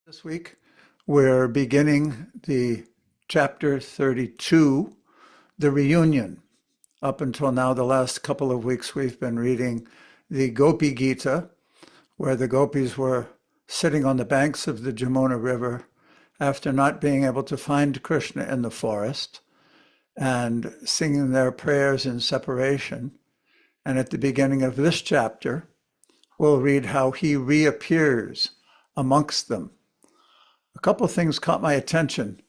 This week, we're beginning the chapter 32, the reunion. Up until now, the last couple of weeks, we've been reading the Gopi Gita, where the gopis were sitting on the banks of the Jamuna River after not being able to find Krishna in the forest and singing their prayers in separation. And at the beginning of this chapter, we'll read how he reappears amongst them. A couple of things caught my attention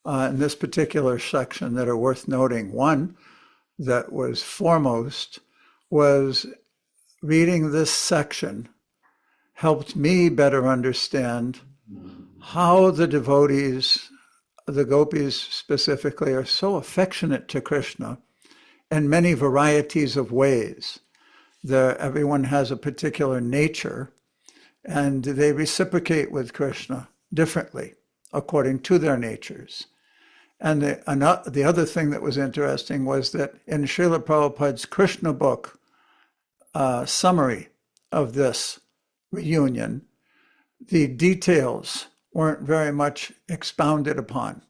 in this particular section that are worth noting. One that was foremost was reading this section helped me better understand how the devotees, the gopis specifically, are so affectionate to Krishna in many varieties of ways. Everyone has a particular nature, and they reciprocate with Krishna differently according to their natures. And the other thing that was interesting was that in Srila Prabhupada's Krishna book summary of this reunion, the details weren't very much expounded upon.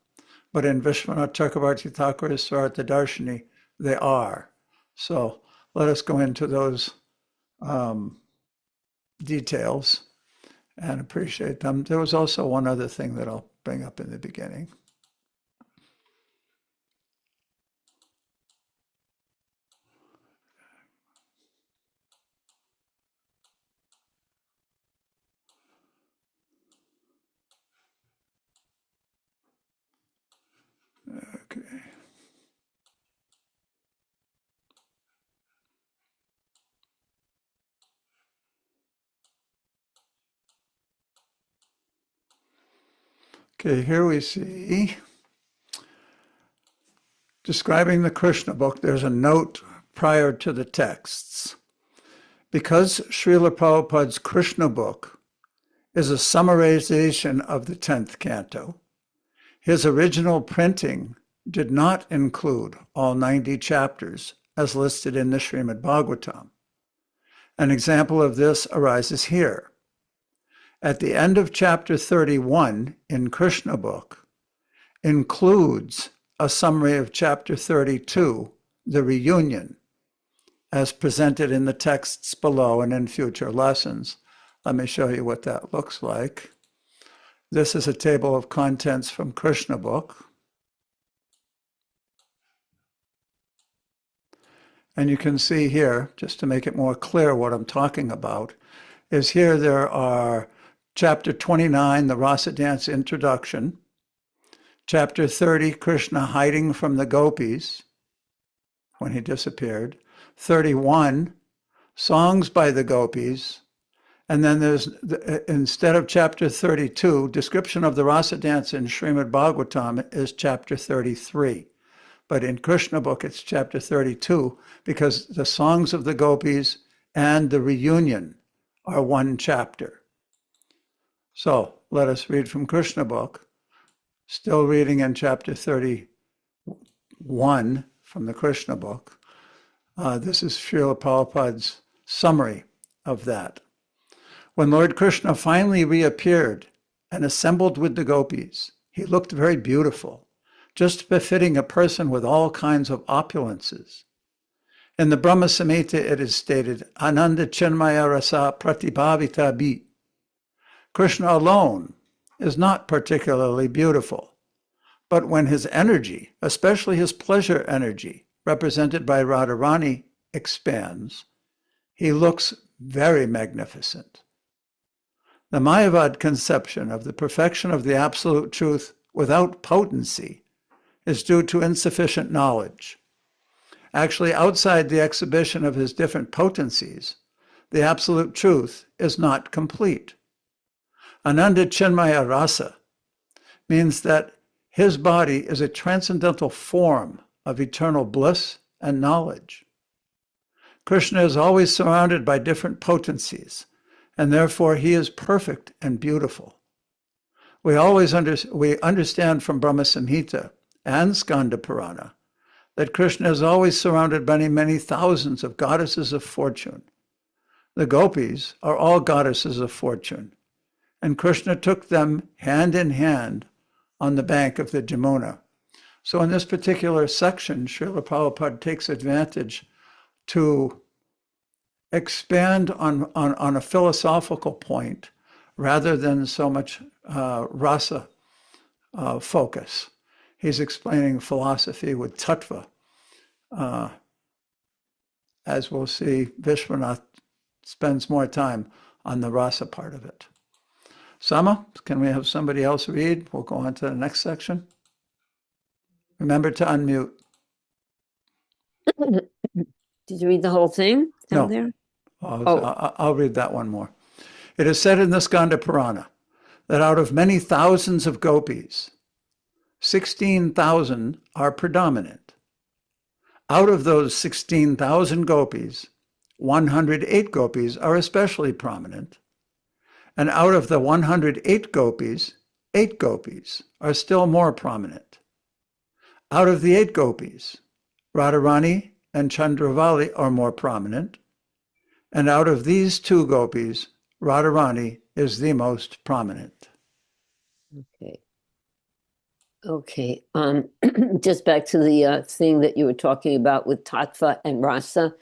But in Vishwanath Chakravarti Thakur's Sarata Darshini, they are. So let us go into those details and appreciate them. There was also one other thing that I'll bring up in the beginning. Okay. Okay, here we see, describing the Krishna book, there's a note prior to the texts. Because Srila Prabhupada's Krishna book is a summarization of the 10th canto, his original printing did not include all 90 chapters as listed in the Srimad Bhagavatam. An example of this arises here. At the end of chapter 31 in Krishna book includes a summary of chapter 32, the reunion, as presented in the texts below and in future lessons. Let me show you what that looks like. This is a table of contents from Krishna book. And you can see here, just to make it more clear what I'm talking about, is here there are Chapter 29, the Rasa Dance Introduction. Chapter 30, Krishna hiding from the gopis when he disappeared. 31, songs by the gopis. And then there's, instead of chapter 32, description of the Rasa Dance in Srimad Bhagavatam is chapter 33. But in Krishna book, it's chapter 32 because the songs of the gopis and the reunion are one chapter. So let us read from Krishna book, still reading in chapter 31 from the Krishna book. This is Srila Prabhupada's summary of that. When Lord Krishna finally reappeared and assembled with the gopis, he looked very beautiful, just befitting a person with all kinds of opulences. In the Brahma Samhita it is stated, Ananda Chinmaya Rasa Pratibhavita Bhi. Krishna alone is not particularly beautiful, but when his energy, especially his pleasure energy, represented by Radharani, expands, he looks very magnificent. The Mayavad conception of the perfection of the absolute truth without potency is due to insufficient knowledge. Actually, outside the exhibition of his different potencies, the absolute truth is not complete. Ananda Chinmaya Rasa means that his body is a transcendental form of eternal bliss and knowledge. Krishna is always surrounded by different potencies, and therefore he is perfect and beautiful. We understand from Brahma Samhita and Skanda Purana that Krishna is always surrounded by many thousands of goddesses of fortune. The gopis are all goddesses of fortune, and Krishna took them hand in hand on the bank of the Jamuna. So in this particular section, Srila Prabhupada takes advantage to expand on a philosophical point rather than so much rasa focus. He's explaining philosophy with tattva. As we'll see, Vishwanath spends more time on the rasa part of it. Sama, can we have somebody else read? We'll go on to the next section. Remember to unmute. Did you read the whole thing down No. there? I'll read that one more. It is said in the Skanda Purana that out of many thousands of gopis, 16,000 are predominant. Out of those 16,000 gopis, 108 gopis are especially prominent. And out of the 108 gopis, 8 gopis are still more prominent. Out of the 8 gopis, Radharani and Chandravali are more prominent. And out of these 2 gopis, Radharani is the most prominent. Okay. Just back to the thing that you were talking about with tattva and rasa.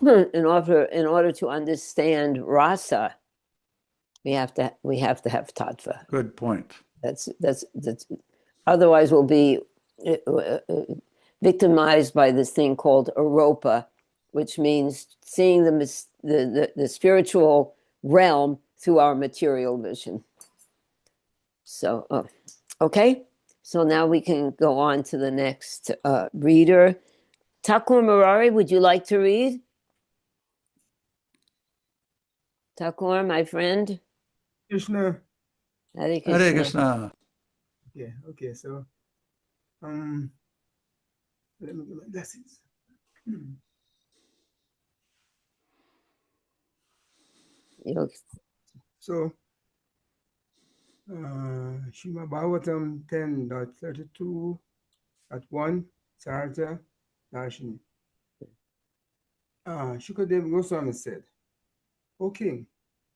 In order to understand rasa, we have to have tattva. Good point. That's otherwise we'll be victimized by this thing called aropa, which means seeing the spiritual realm through our material vision. So, okay. So now we can go on to the next reader. Thakur Murari, would you like to read? Thakur, my friend. Krishna. Hare Krishna. Hare Krishna. Okay, so let me get my glasses. So Srimad Bhagavatam 10.32.1 Sarja Darshini. Shukadeva Goswami said, O king,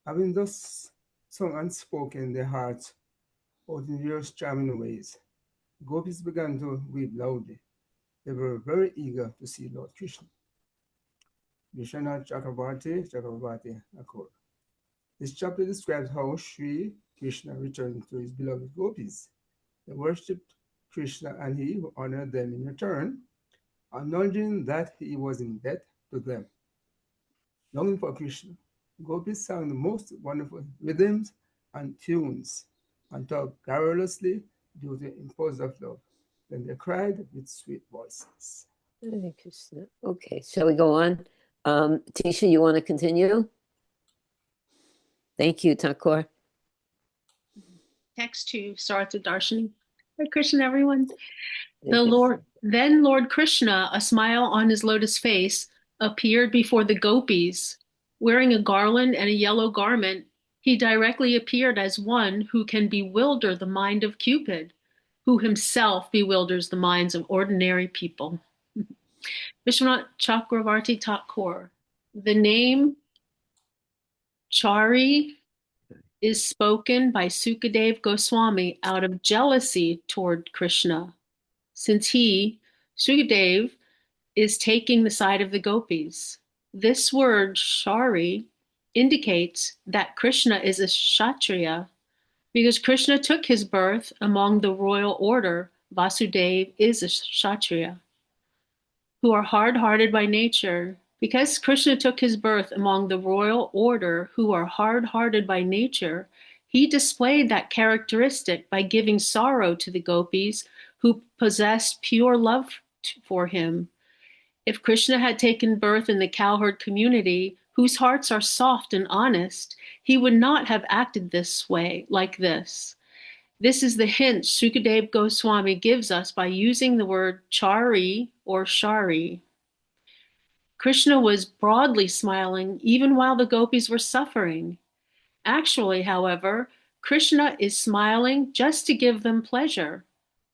having thus sung and spoken their hearts out in various charming ways, gopis began to weep loudly. They were very eager to see Lord Krishna. Vishwanath Chakravarti Akur. This chapter describes how Sri Krishna returned to his beloved gopis. They worshipped Krishna and he honored them in return, acknowledging that he was in debt to them. Longing for Krishna, gopis sang the most wonderful rhythms and tunes and talked garrulously due to impulse of love. Then they cried with sweet voices. Hare Krishna. Okay, shall we go on? Tisha, you want to continue? Thank you, Thakur. Text 2, Sarata Darshini. Hare Krishna, everyone. Hare Then Lord Krishna, a smile on his lotus face, appeared before the gopis. Wearing a garland and a yellow garment, he directly appeared as one who can bewilder the mind of Cupid, who himself bewilders the minds of ordinary people. Vishwanath Chakravarti Thakur. The name Chari is spoken by Sukadeva Goswami out of jealousy toward Krishna, since he, Sukadeva, is taking the side of the gopis. This word, Shari, indicates that Krishna is a Kshatriya, because Krishna took his birth among the royal order. Vasudeva is a Kshatriya, who are hard-hearted by nature. Because Krishna took his birth among the royal order who are hard-hearted by nature, he displayed that characteristic by giving sorrow to the gopis who possessed pure love for him. If Krishna had taken birth in the cowherd community, whose hearts are soft and honest, he would not have acted this way, like this. This is the hint Sukadeva Goswami gives us by using the word chari or shari. Krishna was broadly smiling even while the gopis were suffering. Actually, however, Krishna is smiling just to give them pleasure.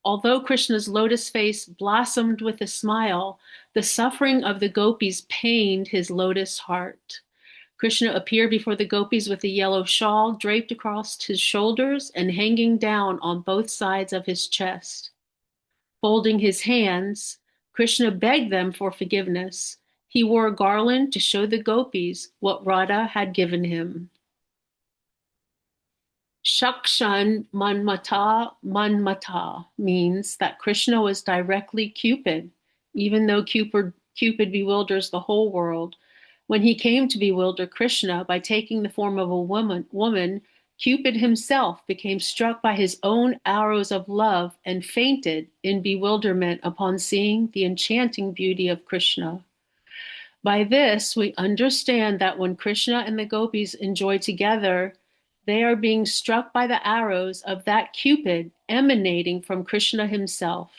Although Krishna's lotus face blossomed with a smile, the suffering of the gopis pained his lotus heart. Krishna appeared before the gopis with a yellow shawl draped across his shoulders and hanging down on both sides of his chest. Folding his hands, Krishna begged them for forgiveness. He wore a garland to show the gopis what Radha had given him. Shakshan Manmata Manmata means that Krishna was directly Cupid, even though Cupid bewilders the whole world. When he came to bewilder Krishna by taking the form of a woman, Cupid himself became struck by his own arrows of love and fainted in bewilderment upon seeing the enchanting beauty of Krishna. By this, we understand that when Krishna and the gopis enjoy together, they are being struck by the arrows of that Cupid emanating from Krishna himself.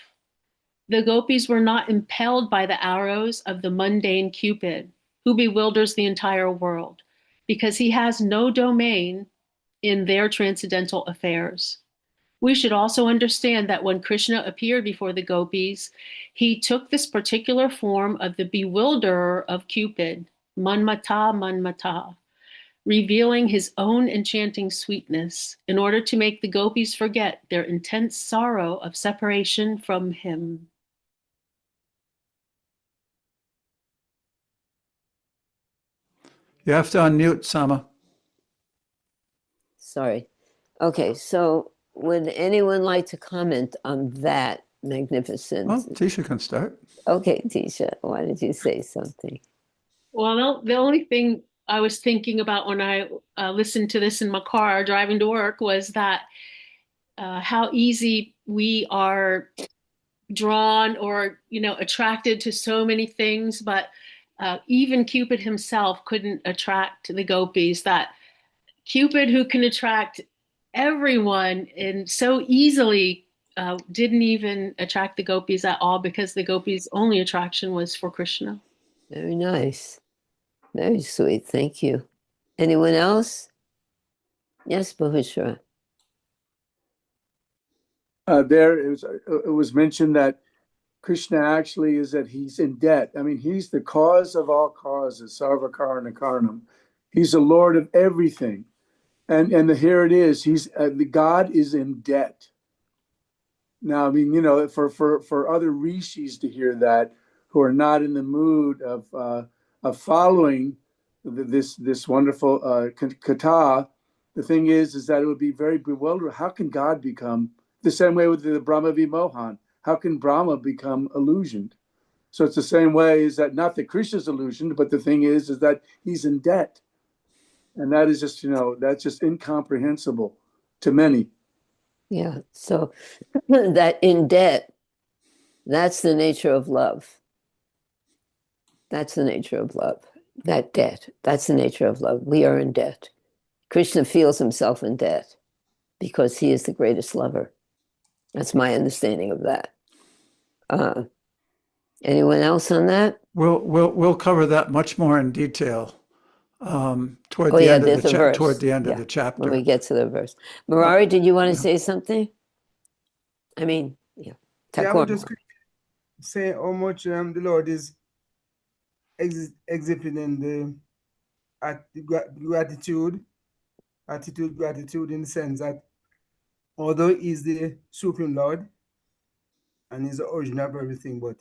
The gopis were not impelled by the arrows of the mundane Cupid, who bewilders the entire world, because he has no domain in their transcendental affairs. We should also understand that when Krishna appeared before the gopis, he took this particular form of the bewilderer of Cupid, Manmata Manmata, revealing his own enchanting sweetness in order to make the gopis forget their intense sorrow of separation from him. You have to unmute, Sama. Sorry. Okay, so would anyone like to comment on that magnificent? Well, Tisha can start. Okay, Tisha, why did you say something? Well, the only thing I was thinking about when I listened to this in my car driving to work was that how easy we are drawn or, attracted to so many things, but even Cupid himself couldn't attract the gopis. That Cupid, who can attract everyone and so easily, didn't even attract the gopis at all, because the gopis' only attraction was for Krishna. Very nice. Very sweet. Thank you. Anyone else? Yes, Bahushra. It was mentioned that Krishna actually is that he's in debt. I mean, he's the cause of all causes, Sarva Karana Karanam. He's the Lord of everything. And here it is. He's the God is in debt. Now, I mean, for other rishis to hear that, who are not in the mood of following this wonderful kata, the thing is that it would be very bewildering. How can God become the same way with the Brahma Vimohan? How can Brahma become illusioned? So it's the same way, is that not that Krishna's illusioned, but the thing is that he's in debt. And that is just, that's just incomprehensible to many. Yeah, so that in debt, that's the nature of love. That's the nature of love. That debt, that's the nature of love. We are in debt. Krishna feels himself in debt because he is the greatest lover. That's my understanding of that. Anyone else on that? We'll cover that much more in detail toward Oh, the yeah, end of there's the a verse. toward the end Yeah, of the chapter. when we get to the verse. Murari, did you want to say something? I mean, yeah. Yeah, I Thakur. would just say how much the Lord is exhibiting the gratitude in the sense that although he's the Supreme Lord and he's the origin of everything, but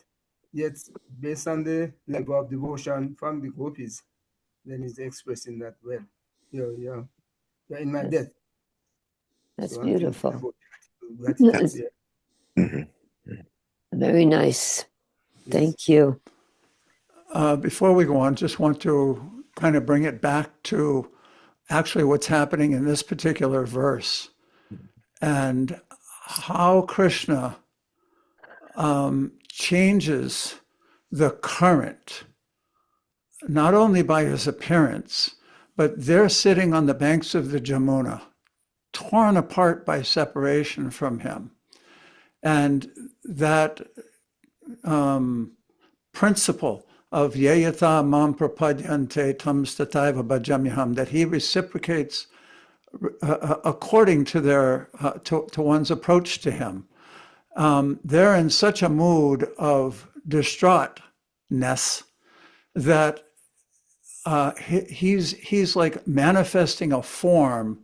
yet based on the level of devotion from the gopis, then he's expressing that well. You're in my debt. That's So I'm thinking beautiful. about gratitude, Yes. yeah. Very nice. Thank you. Before we go on, just want to kind of bring it back to actually what's happening in this particular verse and how Krishna changes the current, not only by his appearance, but they're sitting on the banks of the Jamuna, torn apart by separation from him. And that principle of yayata mam prapadyante tam stataiva bhajamyaham, that he reciprocates according to their to one's approach to him. They're in such a mood of distraughtness that he's like manifesting a form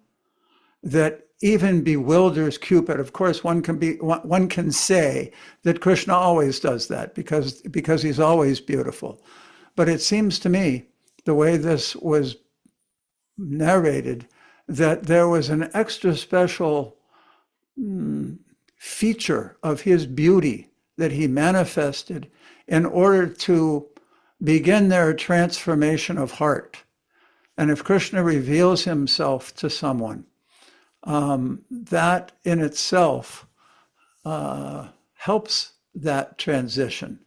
that even bewilders Cupid. Of course, one can say that Krishna always does that because he's always beautiful. But it seems to me, the way this was narrated, that there was an extra special feature of his beauty that he manifested in order to begin their transformation of heart. And if Krishna reveals himself to someone, that in itself helps that transition.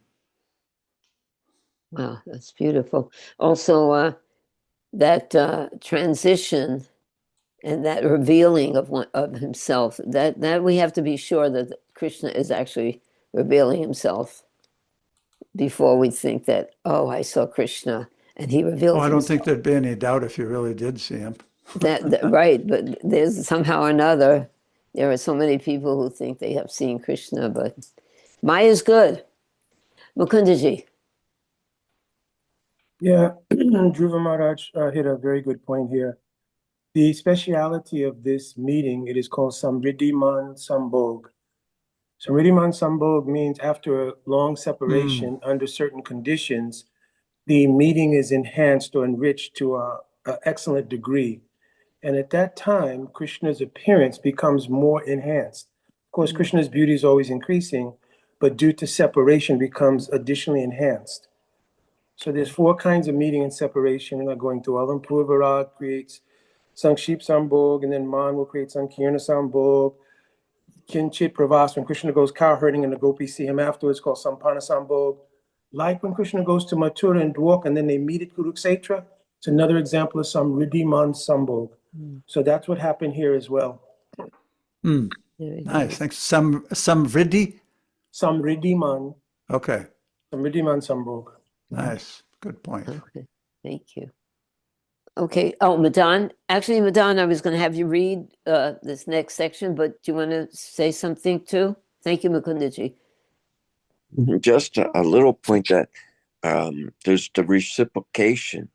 Wow, that's beautiful. Also, that transition and that revealing of himself, that we have to be sure that Krishna is actually revealing himself before we think that, oh, I saw Krishna and he revealed Oh, I don't himself. think there'd be any doubt if you really did see him. Right, but there's somehow or another, there are so many people who think they have seen Krishna, but Maya's good. Mukundaji. Yeah, Dhruva Maharaj hit a very good point here. The speciality of this meeting, it is called Samriddhiman Sambhog. Samriddhiman Sambhog means after a long separation under certain conditions, the meeting is enhanced or enriched to an excellent degree. And at that time, Krishna's appearance becomes more enhanced. Of course, Krishna's beauty is always increasing, but due to separation becomes additionally enhanced. So there's 4 kinds of meeting and separation. We're not going through all of them. Purvarag creates Sankship Sambhog, and then Man will create Sankirna Sambhog. Kinchit Pravas, when Krishna goes cow herding and the gopis see him afterwards, called Sampana Sambhog. Like when Krishna goes to Mathura and Dwarka and then they meet at Kurukshetra, it's another example of Samriddhiman Sambhog. So that's what happened here as well. Nice. Thanks. Samriddhi? Samriddhiman, Okay. Samriddhiman Sambhog. Nice. Good point. Okay, thank you. Okay, oh, Madan. Actually, Madan, I was going to have you read this next section, but do you want to say something too? Thank you, Mukundaji. Just a little point that there's the reciprocation,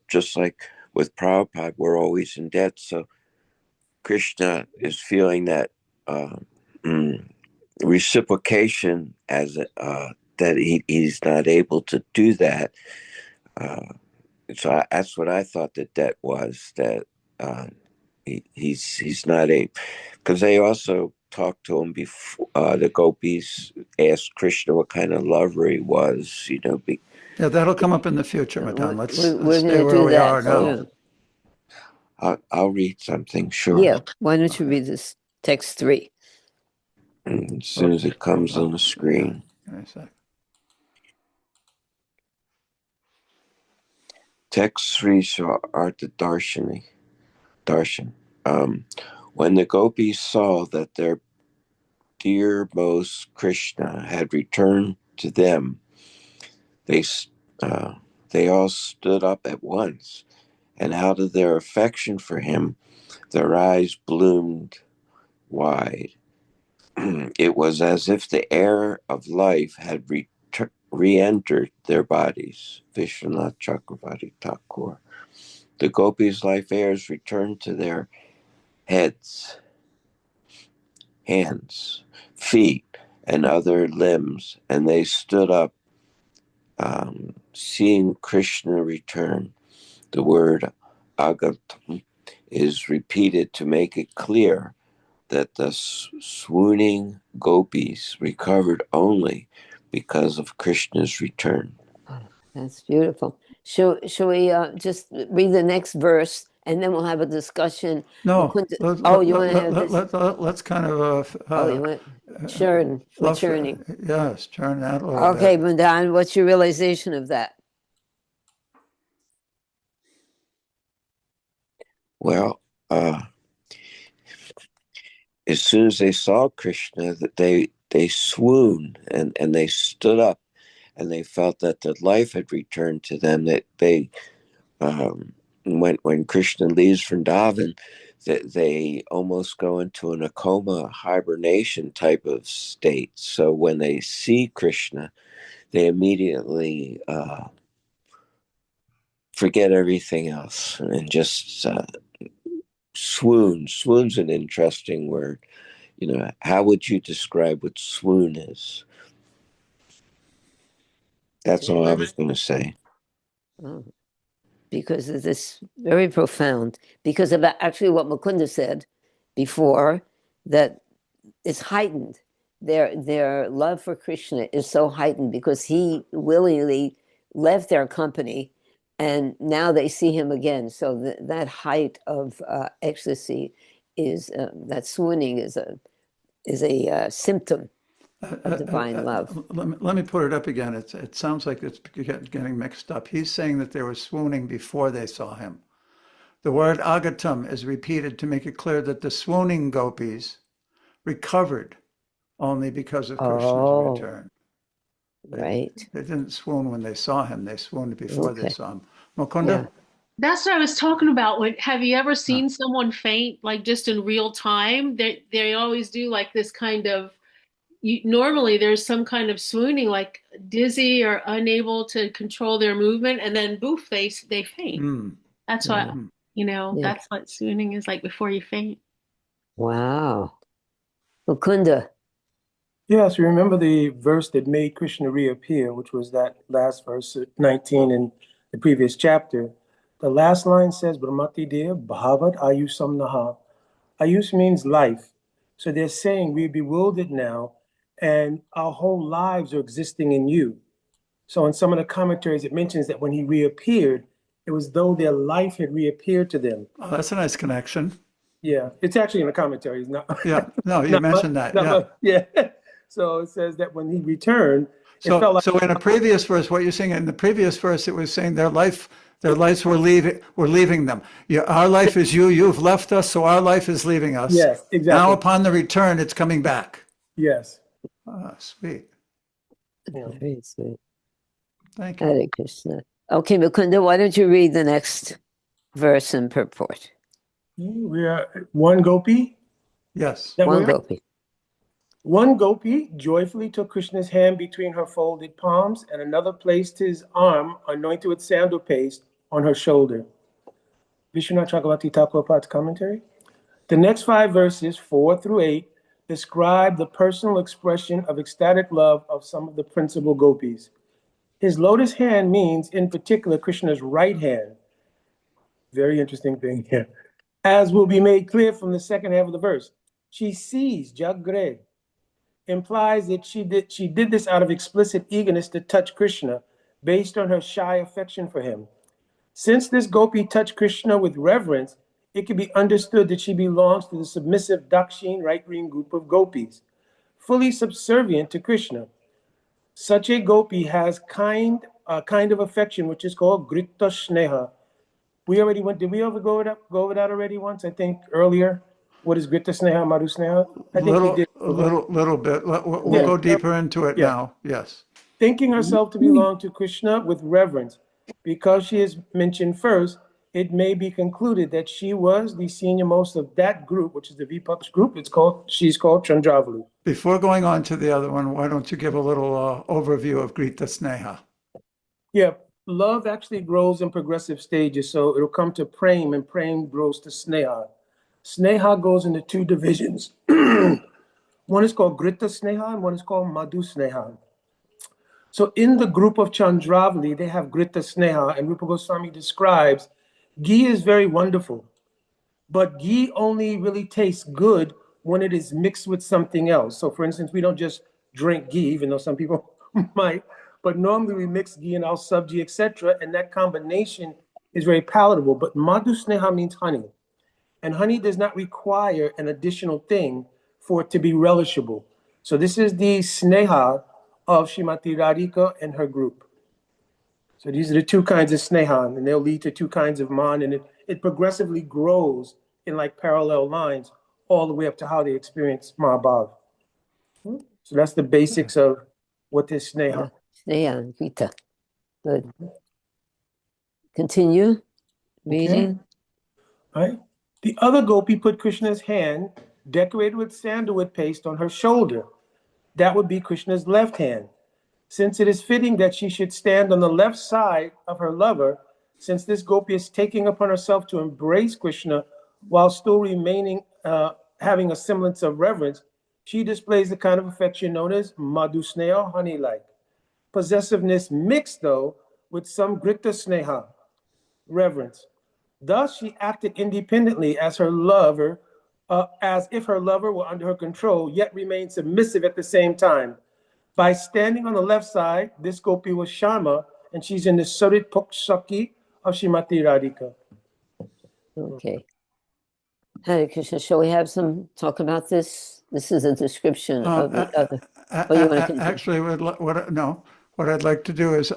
just like with Prabhupada, we're always in debt. So Krishna is feeling that reciprocation as that he's not able to do that. So that's what I thought that was, that he's not able, because they also talked to him before. The gopis asked Krishna what kind of lover he was, Yeah, that'll come up in the future, Madan. Let's We're stay gonna where do we that, are now. yeah. I'll read something, sure. Yeah, why don't you read this text 3? As soon as it comes on the screen. Give me a sec. Text 3 saw Artha Darshan. When the gopis saw that their dearmost Krishna had returned to them, they all stood up at once, and out of their affection for him, their eyes bloomed wide. It was as if the air of life had re-entered their bodies. Vishwanath Chakravarti Thakur. The gopis' life airs returned to their heads, hands, feet, and other limbs, and they stood up, seeing Krishna return. The word agatam is repeated to make it clear that the swooning gopis recovered only because of Krishna's return. That's beautiful. Shall we just read the next verse and then we'll have a discussion? No. You want to have this? Let's kind of You want churn? We're churning. Yes, churn that a little Okay, bit. Madan, what's your realization of that? Well, as soon as they saw Krishna, that they swooned and they stood up, and they felt that the life had returned to them. That they, when Krishna leaves Vrindavan, that they almost go into an coma, hibernation type of state. So when they see Krishna, they immediately forget everything else and just swoon. Swoon's an interesting word. How would you describe what swoon is? That's all I was going to say. Oh, because of this very profound, because of actually what Mukunda said before, that it's heightened. Their love for Krishna is so heightened because he willingly left their company, and now they see him again. So that height of ecstasy is that swooning is a symptom of divine love. Let me put it up again. It sounds like it's getting mixed up. He's saying that they were swooning before they saw him. The word agatam is repeated to make it clear that the swooning gopis recovered only because of Krishna's return. Right. They didn't swoon when they saw him. They swooned before they saw him. Mukunda? Yeah. That's what I was talking about. Have you ever seen someone faint, like just in real time? They always do like this kind of, normally there's some kind of swooning, like dizzy or unable to control their movement, and then boof, they faint. That's what, that's what swooning is like before you faint. Wow. Mukunda. Yes, remember the verse that made Krishna reappear, which was that last verse, 19 in the previous chapter. The last line says, Brahmati Deya Bhavat Ayusam Naha. Ayus means life. So they're saying we're bewildered now, and our whole lives are existing in you. So in some of the commentaries, it mentions that when he reappeared, it was though their life had reappeared to them. Oh, that's a nice connection. Yeah, it's actually in the commentaries. Not, Yeah, no, you mentioned that. Yeah. So it says that when he returned, it felt like. So in a previous verse, what you're saying in the previous verse, it was saying their lives were leaving them. Our life is you. You've left us, so our life is leaving us. Yes, exactly. Now upon the return, it's coming back. Yes. Sweet. Yeah. Very sweet. Thank you. Hare Krishna. Okay, Mukunda, why don't you read the next verse and purport? We are one gopi. Yes. One gopi. One gopi joyfully took Krishna's hand between her folded palms, and another placed his arm, anointed with sandal paste, on her shoulder. Vishwanath Chakravarti Thakur's commentary. The next 5 verses, 4 through 8, describe the personal expression of ecstatic love of some of the principal gopis. His lotus hand means, in particular, Krishna's right hand. Very interesting thing here. As will be made clear from the second half of the verse. She sees Jagre, implies that she did this out of explicit eagerness to touch Krishna based on her shy affection for him. Since this gopi touched Krishna with reverence, it can be understood that she belongs to the submissive Dakshin right-wing group of gopis, fully subservient to Krishna. Such a gopi has a kind of affection which is called Grita Sneha. Did we ever go over that already once? I think earlier. What is Grita Sneha, Madhu Sneha? I think we did. A little bit. We'll go deeper into it now. Yes. Thinking herself to belong to Krishna with reverence. Because she is mentioned first, it may be concluded that she was the senior most of that group, which is the Vipaksh group. She's called Chandravali. Before going on to the other one, why don't you give a little overview of Grita Sneha? Yeah, love actually grows in progressive stages. So it'll come to Prem, and Prem grows to Sneha. Sneha goes into 2 divisions. One is called Grita Sneha and one is called Madhu Sneha. So in the group of Chandravali, they have Grita Sneha, and Rupa Goswami describes ghee is very wonderful, but ghee only really tastes good when it is mixed with something else. So for instance, we don't just drink ghee, even though some people might, but normally we mix ghee in our sabji, etc., and that combination is very palatable. But Madhu Sneha means honey. And honey does not require an additional thing for it to be relishable. So this is the sneha of Srimati Radhika and her group. So these are the 2 kinds of sneha, and they'll lead to 2 kinds of man, and it progressively grows in like parallel lines all the way up to how they experience Mahabhav. So that's the basics of what is sneha. Sneha, Grita. Good. Continue reading. Right? The other gopi put Krishna's hand, decorated with sandalwood paste, on her shoulder. That would be Krishna's left hand. Since it is fitting that she should stand on the left side of her lover, since this gopi is taking upon herself to embrace Krishna while still remaining, having a semblance of reverence, she displays the kind of affection known as madhusneha, honey-like. Possessiveness mixed, though, with some grita sneha, reverence. Thus, she acted independently as her lover, as if her lover were under her control, yet remained submissive at the same time. By standing on the left side, this gopi was Sharma, and she's in the Sarit Pokshaki of Shrimati Radhika. Okay. Hare Krishna, shall we have some talk about this? This is a description of the other. Oh, you want to continue? Actually, what I'd like to do is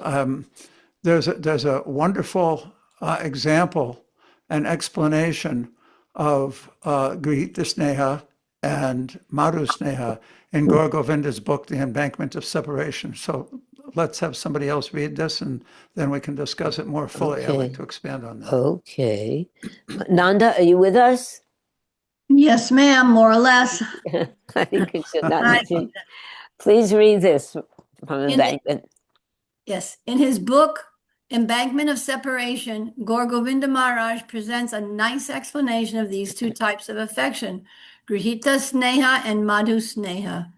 there's a wonderful example and explanation of Grihita Sneha and Madhu Sneha in Gaur Govinda's book, The Embankment of Separation. So let's have somebody else read this and then we can discuss it more fully. I'd like Okay. to expand on that. Okay. Nanda, are you with us? Yes, ma'am, more or less. Hare Krishna, Nandaji. Please read this from Embankment. Yes, in his book, Embankment of Separation, Gaur Govinda Maharaj presents a nice explanation of these two types of affection, Grihita Sneha and Madhu Sneha.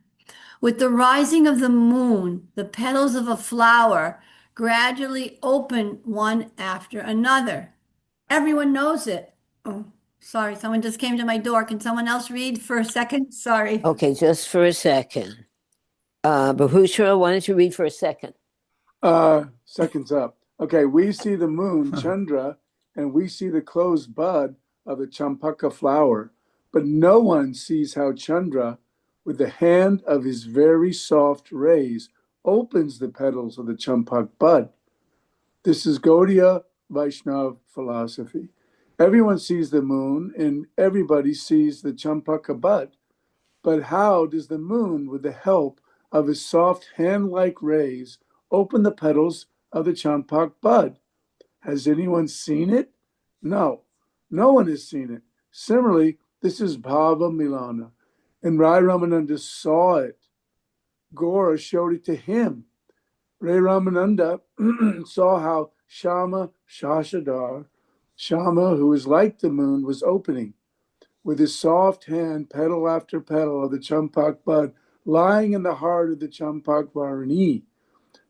With the rising of the moon, the petals of a flower gradually open one after another. Everyone knows it. Oh, sorry, someone just came to my door. Can someone else read for a second? Sorry. Okay, just for a second. Bahushra, why don't you read for a second? Seconds up. Okay, we see the moon, Chandra, and we see the closed bud of the champaka flower, but no one sees how Chandra, with the hand of his very soft rays, opens the petals of the champak bud. This is Gaudiya Vaishnav philosophy. Everyone sees the moon and everybody sees the champaka bud, but how does the moon, with the help of his soft hand-like rays, open the petals of the champak bud? Has anyone seen it? No, no one has seen it. Similarly, this is Bhava Milana, and Rai Ramananda saw it. Gaura showed it to him. Rai Ramananda saw how Shama Shashadar, Shama, who is like the moon, was opening. With his soft hand, petal after petal of the champak bud, lying in the heart of the champak varani.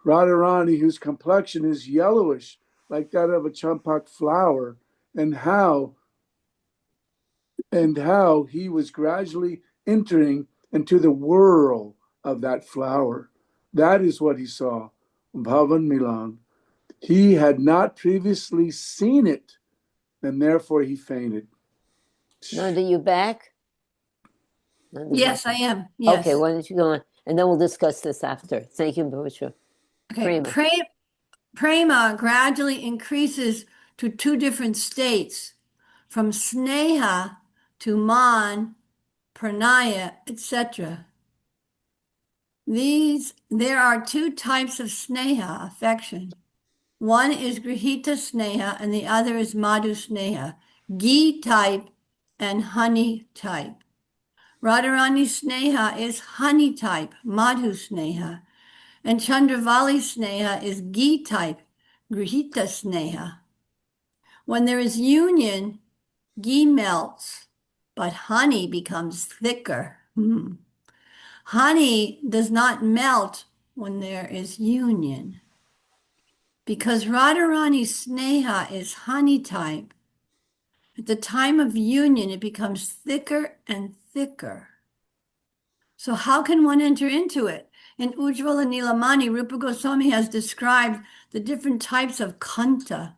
Radharani, whose complexion is yellowish, like that of a champak flower, and how he was gradually entering into the whirl of that flower. That is what he saw, Bhavan Milan. He had not previously seen it, and therefore he fainted. Nanda, you back? Nanda, Yes, I am. Yes. Okay, why don't you go on? And then we'll discuss this after. Thank you, Bahushra. Okay, prema gradually increases to two different states, from sneha to man, pranaya, etc. There are two types of sneha, affection. One is grihita sneha and the other is madhu sneha, ghee type and honey type. Radharani sneha is honey type, madhu sneha. And Chandravali Sneha is ghee type, Grihita Sneha. When there is union, ghee melts, but honey becomes thicker. Honey does not melt when there is union. Because Radharani Sneha is honey type, at the time of union it becomes thicker and thicker. So how can one enter into it? In Ujjvala Nilamani, Rupa Goswami has described the different types of kanta,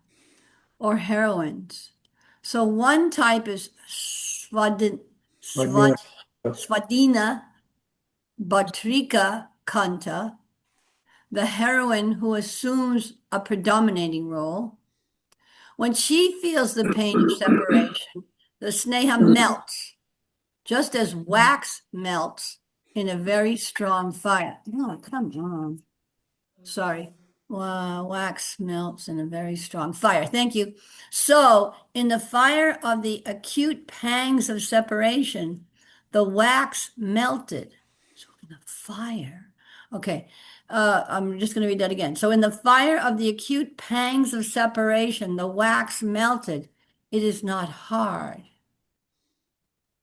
or heroines. So one type is Svadina Bhatrika kanta, the heroine who assumes a predominating role. When she feels the pain of separation, the sneha melts, just as wax melts in a very strong fire. Oh, come on. Sorry. Wax melts in a very strong fire. Thank you. So, in the fire of the acute pangs of separation, the wax melted. So, in the fire. Okay. I'm just going to read that again. So in the fire of the acute pangs of separation, the wax melted. It is not hard.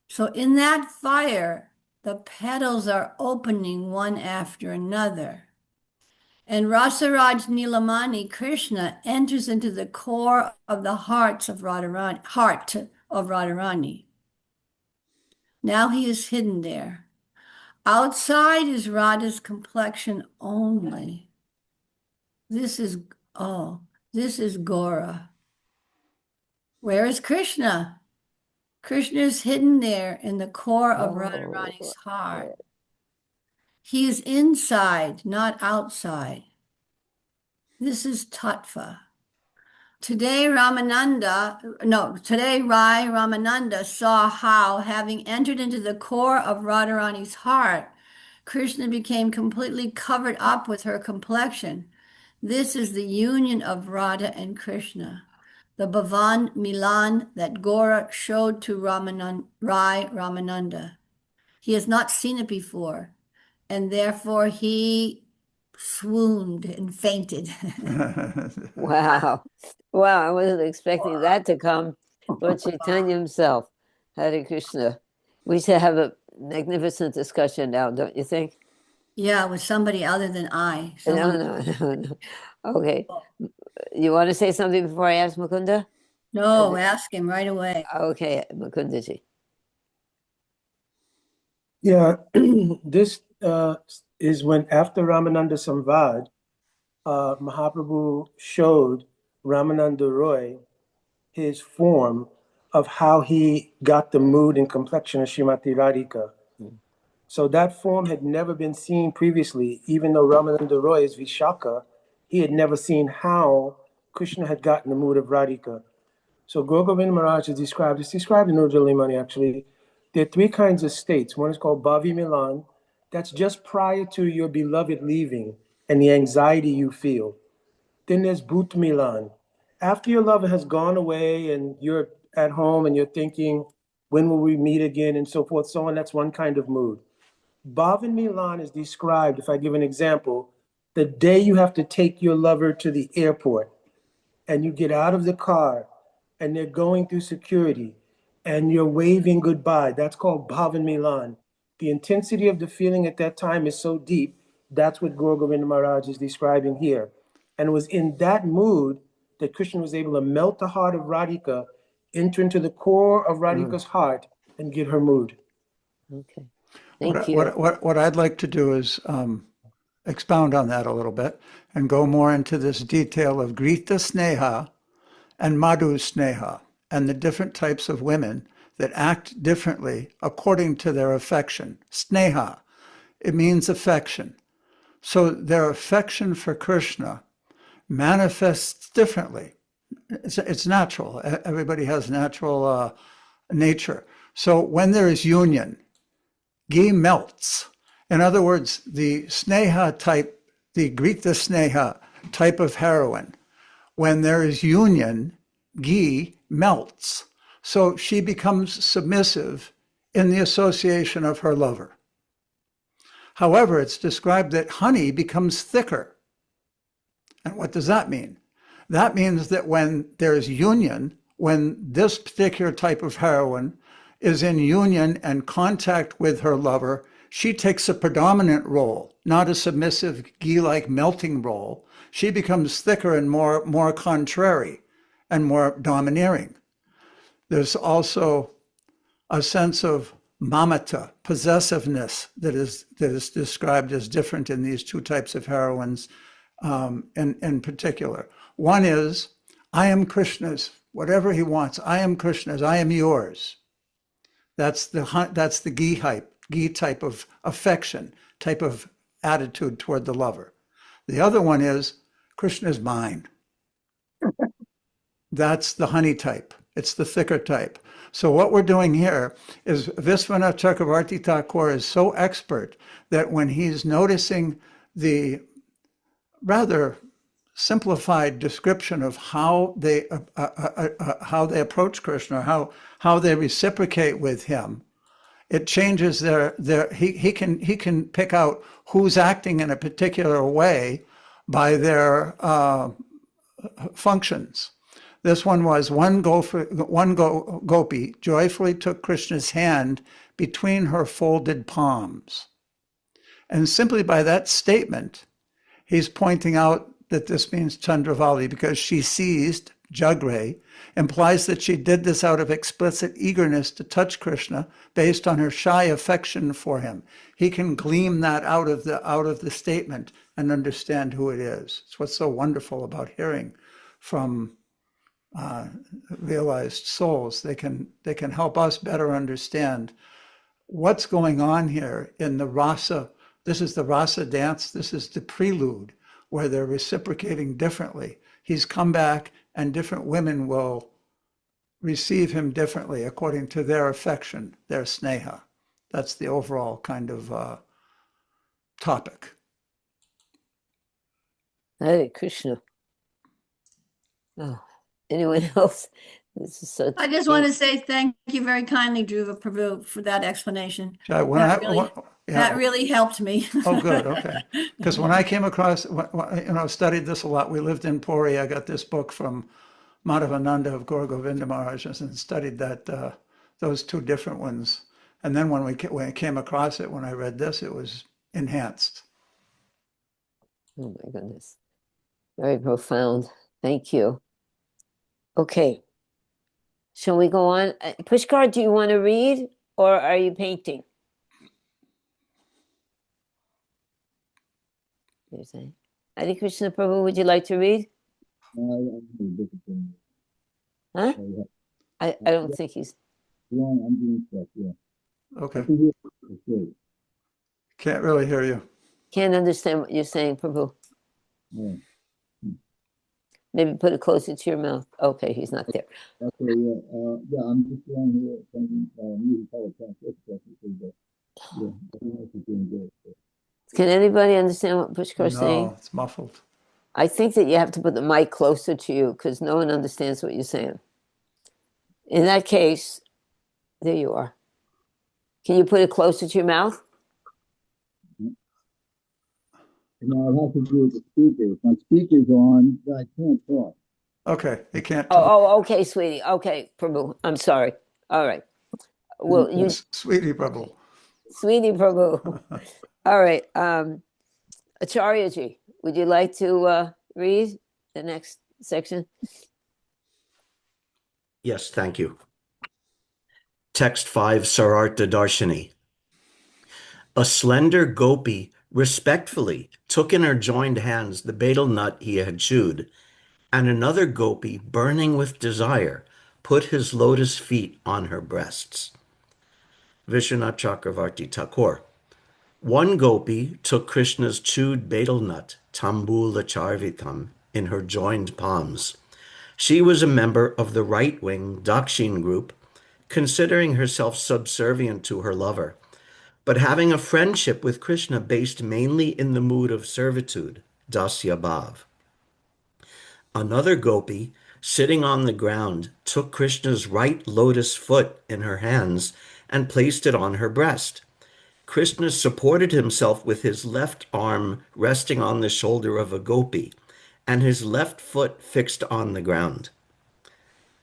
So in that fire, the petals are opening one after another. And Rasaraj Nilamani, Krishna, enters into the core of the heart of Radharani. Now he is hidden there. Outside is Radha's complexion only. This is Gora. Where is Krishna? Krishna is hidden there in the core of Radharani's heart. He is inside, not outside. This is Tattva. Today, Rai Ramananda saw how, having entered into the core of Radharani's heart, Krishna became completely covered up with her complexion. This is the union of Radha and Krishna, the Bhavan Milan that Gora showed to Rai Ramananda. He has not seen it before, and therefore he swooned and fainted. Wow. Wow, I wasn't expecting that to come. Lord Chaitanya himself, Hare Krishna. We should have a magnificent discussion now, don't you think? Yeah, with somebody other than I. No. Okay. You want to say something before I ask Mukunda? No, ask him right away. Okay, Mukundaji. Yeah, this is when after Ramananda Samvad, Mahaprabhu showed Ramananda Roy his form of how he got the mood and complexion of Srimati Radhika. So that form had never been seen previously, even though Ramananda Roy is Vishaka, he had never seen how Krishna had gotten the mood of Radhika. So Gaur Govinda Maharaj is described, it's described in Ujjalimani actually. There are three kinds of states. One is called Bhavi Milan. That's just prior to your beloved leaving and the anxiety you feel. Then there's Bhut Milan. After your lover has gone away and you're at home and you're thinking, when will we meet again and so forth, so on, that's one kind of mood. Bhavan Milan is described, if I give an example, the day you have to take your lover to the airport and you get out of the car and they're going through security and you're waving goodbye. That's called Bhavan Milan. The intensity of the feeling at that time is so deep. That's what Gaur Govinda Maharaj is describing here. And it was in that mood that Krishna was able to melt the heart of Radhika, enter into the core of Radhika's heart, and get her mood. Okay. Thank you. What I'd like to do is expound on that a little bit and go more into this detail of Grita Sneha and Madhu Sneha and the different types of women that act differently according to their affection. Sneha, it means affection. So their affection for Krishna manifests differently. It's natural. Everybody has natural nature. So when there is union, ghee melts. In other words, the Sneha type, the Grita Sneha type of heroine, when there is union, ghee melts. So she becomes submissive in the association of her lover. However, it's described that honey becomes thicker. And what does that mean? That means that when there's union, when this particular type of heroine is in union and contact with her lover, she takes a predominant role, not a submissive ghee-like melting role. She becomes thicker and more contrary and more domineering. There's also a sense of mamata, possessiveness, that is described as different in these two types of heroines in particular. One is, I am Krishna's, whatever he wants, I am Krishna's, I am yours. That's the ghee type of affection, type of attitude toward the lover. The other one is, Krishna's mine. That's the honey type. It's the thicker type. So what we're doing here is Viswanath Chakravarti Thakur is so expert that when he's noticing the rather simplified description of how they approach Krishna, how they reciprocate with him it changes he can pick out who's acting in a particular way by their functions. This one was one gopi joyfully took Krishna's hand between her folded palms. And simply by that statement, he's pointing out that this means Chandravali, because she seized, Jagre, implies that she did this out of explicit eagerness to touch Krishna based on her shy affection for him. He can glean that out of the statement and understand who it is. It's what's so wonderful about hearing from realized souls. They can help us better understand what's going on here in the rasa. This is the rasa dance. This is the prelude where they're reciprocating differently. He's come back and different women will receive him differently according to their affection, their sneha. That's the overall kind of topic. Hare Krishna. Oh, anyone else? This is so. I just want to say thank you very kindly, Dhruva Prabhu, for that explanation. That really helped me. Oh, good. Okay. Because when I came across, studied this a lot, we lived in Puri. I got this book from Madhavananda of Gaur Govinda Maharaj and studied that those two different ones. And then when I came across it, when I read this, it was enhanced. Oh my goodness. Very profound. Thank you. Okay. Shall we go on? Pushkar, do you want to read or are you painting? You're saying. Hare Krishna Prabhu, would you like to read? Huh? I don't think he's. Okay. Can't really hear you. Can't understand what you're saying, Prabhu. Maybe put it closer to your mouth. Okay, he's not there. Okay, yeah, I'm just down here from music podcast. Can anybody understand what Pushkar's saying? No, it's muffled. I think that you have to put the mic closer to you because no one understands what you're saying. In that case, there you are. Can you put it closer to your mouth? No, it has to do with the speakers. My speaker's on, but I can't talk. Okay, he can't talk. Oh, okay, sweetie. Okay, Prabhu. I'm sorry. All right. Well, you, Sweetie Prabhu. sweetie Prabhu. All right. Acharyaji, would you like to read the next section? Yes, thank you. Text 5, Sarartha Darshini. A slender gopi respectfully took in her joined hands the betel nut he had chewed, and another gopi, burning with desire, put his lotus feet on her breasts. Vishwanath Chakravarti Thakur. One gopi took Krishna's chewed betel nut, Tambula Charvitam, in her joined palms. She was a member of the right-wing Dakshin group, considering herself subservient to her lover, but having a friendship with Krishna based mainly in the mood of servitude, Dasya Bhav. Another gopi, sitting on the ground, took Krishna's right lotus foot in her hands and placed it on her breast. Krishna supported himself with his left arm resting on the shoulder of a gopi, and his left foot fixed on the ground.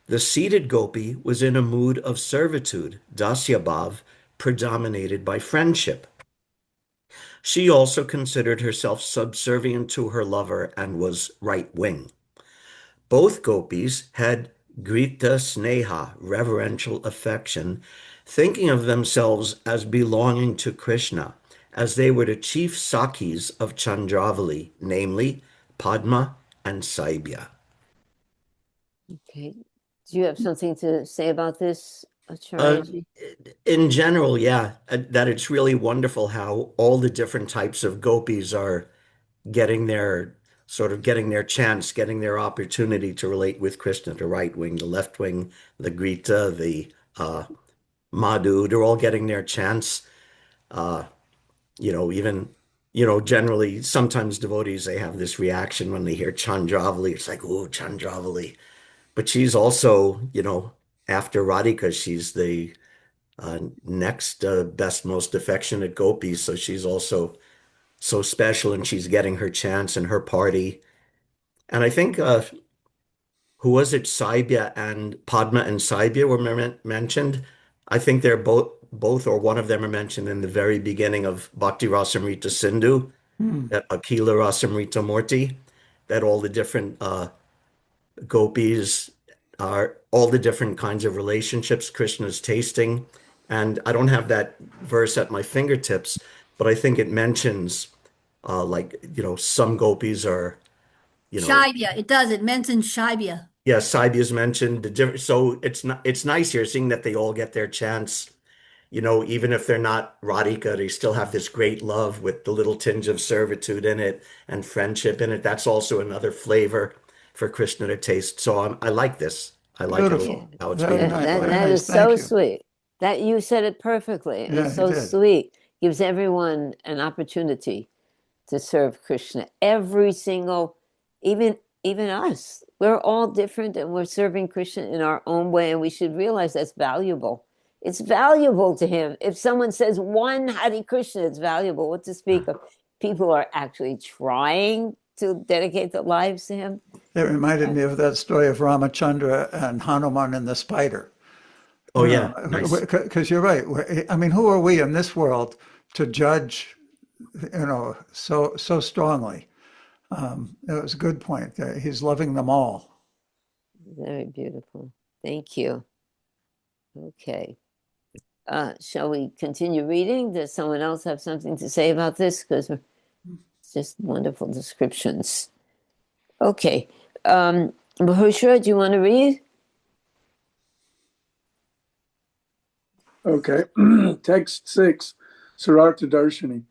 The seated gopi was in a mood of servitude, Dasya Bhav, predominated by friendship. She also considered herself subservient to her lover and was right-wing. Both gopis had Grita Sneha, reverential affection, thinking of themselves as belonging to Krishna, as they were the chief Sakhis of Chandravali, namely Padma and Saibya. Okay. Do you have something to say about this, Acharyaji? In general, yeah, that it's really wonderful how all the different types of gopis are getting their chance, getting their opportunity to relate with Krishna, the right wing, the left wing, the Grita, the Madhu, they're all getting their chance. Generally, sometimes devotees, they have this reaction when they hear Chandravali. It's like, oh, Chandravali. But she's also, after Radhika, she's the next best, most affectionate gopi. So she's also so special, and she's getting her chance and her party. And I think who was it? Saibya and Padma and Saibya were mentioned. I think they're both or one of them are mentioned in the very beginning of Bhakti Rasamrita Sindhu, Hmm. that Akila Rasamrita Murti, that all the different gopis are all the different kinds of relationships Krishna's tasting. And I don't have that verse at my fingertips, but I think it mentions some gopis are, Shaibya, it does. It mentions Shaibya. yeah, Saibya's mentioned the different. So it's nice here seeing that they all get their chance. Even if they're not Radhika, they still have this great love with the little tinge of servitude in it and friendship in it. That's also another flavor for Krishna to taste. So I like this. I like it Beautiful. how it's Very being nice. described. Very That nice. is Thank so you. sweet. That you said it perfectly. Yeah, It's you so did. sweet. Gives everyone an opportunity to serve Krishna. Every single, even us. We're all different and we're serving Krishna in our own way, and we should realize that's valuable. It's valuable to him. If someone says one Hare Krishna, it's valuable. What to speak of? People are actually trying to dedicate their lives to him. It reminded me of that story of Ramachandra and Hanuman and the spider. Oh yeah, nice. Because you're right. I mean, who are we in this world to judge, so strongly? It was a good point. He's loving them all. Very beautiful. Thank you. Okay. Shall we continue reading? Does someone else have something to say about this? Because it's just wonderful descriptions. Okay. Mahushra, do you want to read? Okay. Text 6, Sarartha Darshini.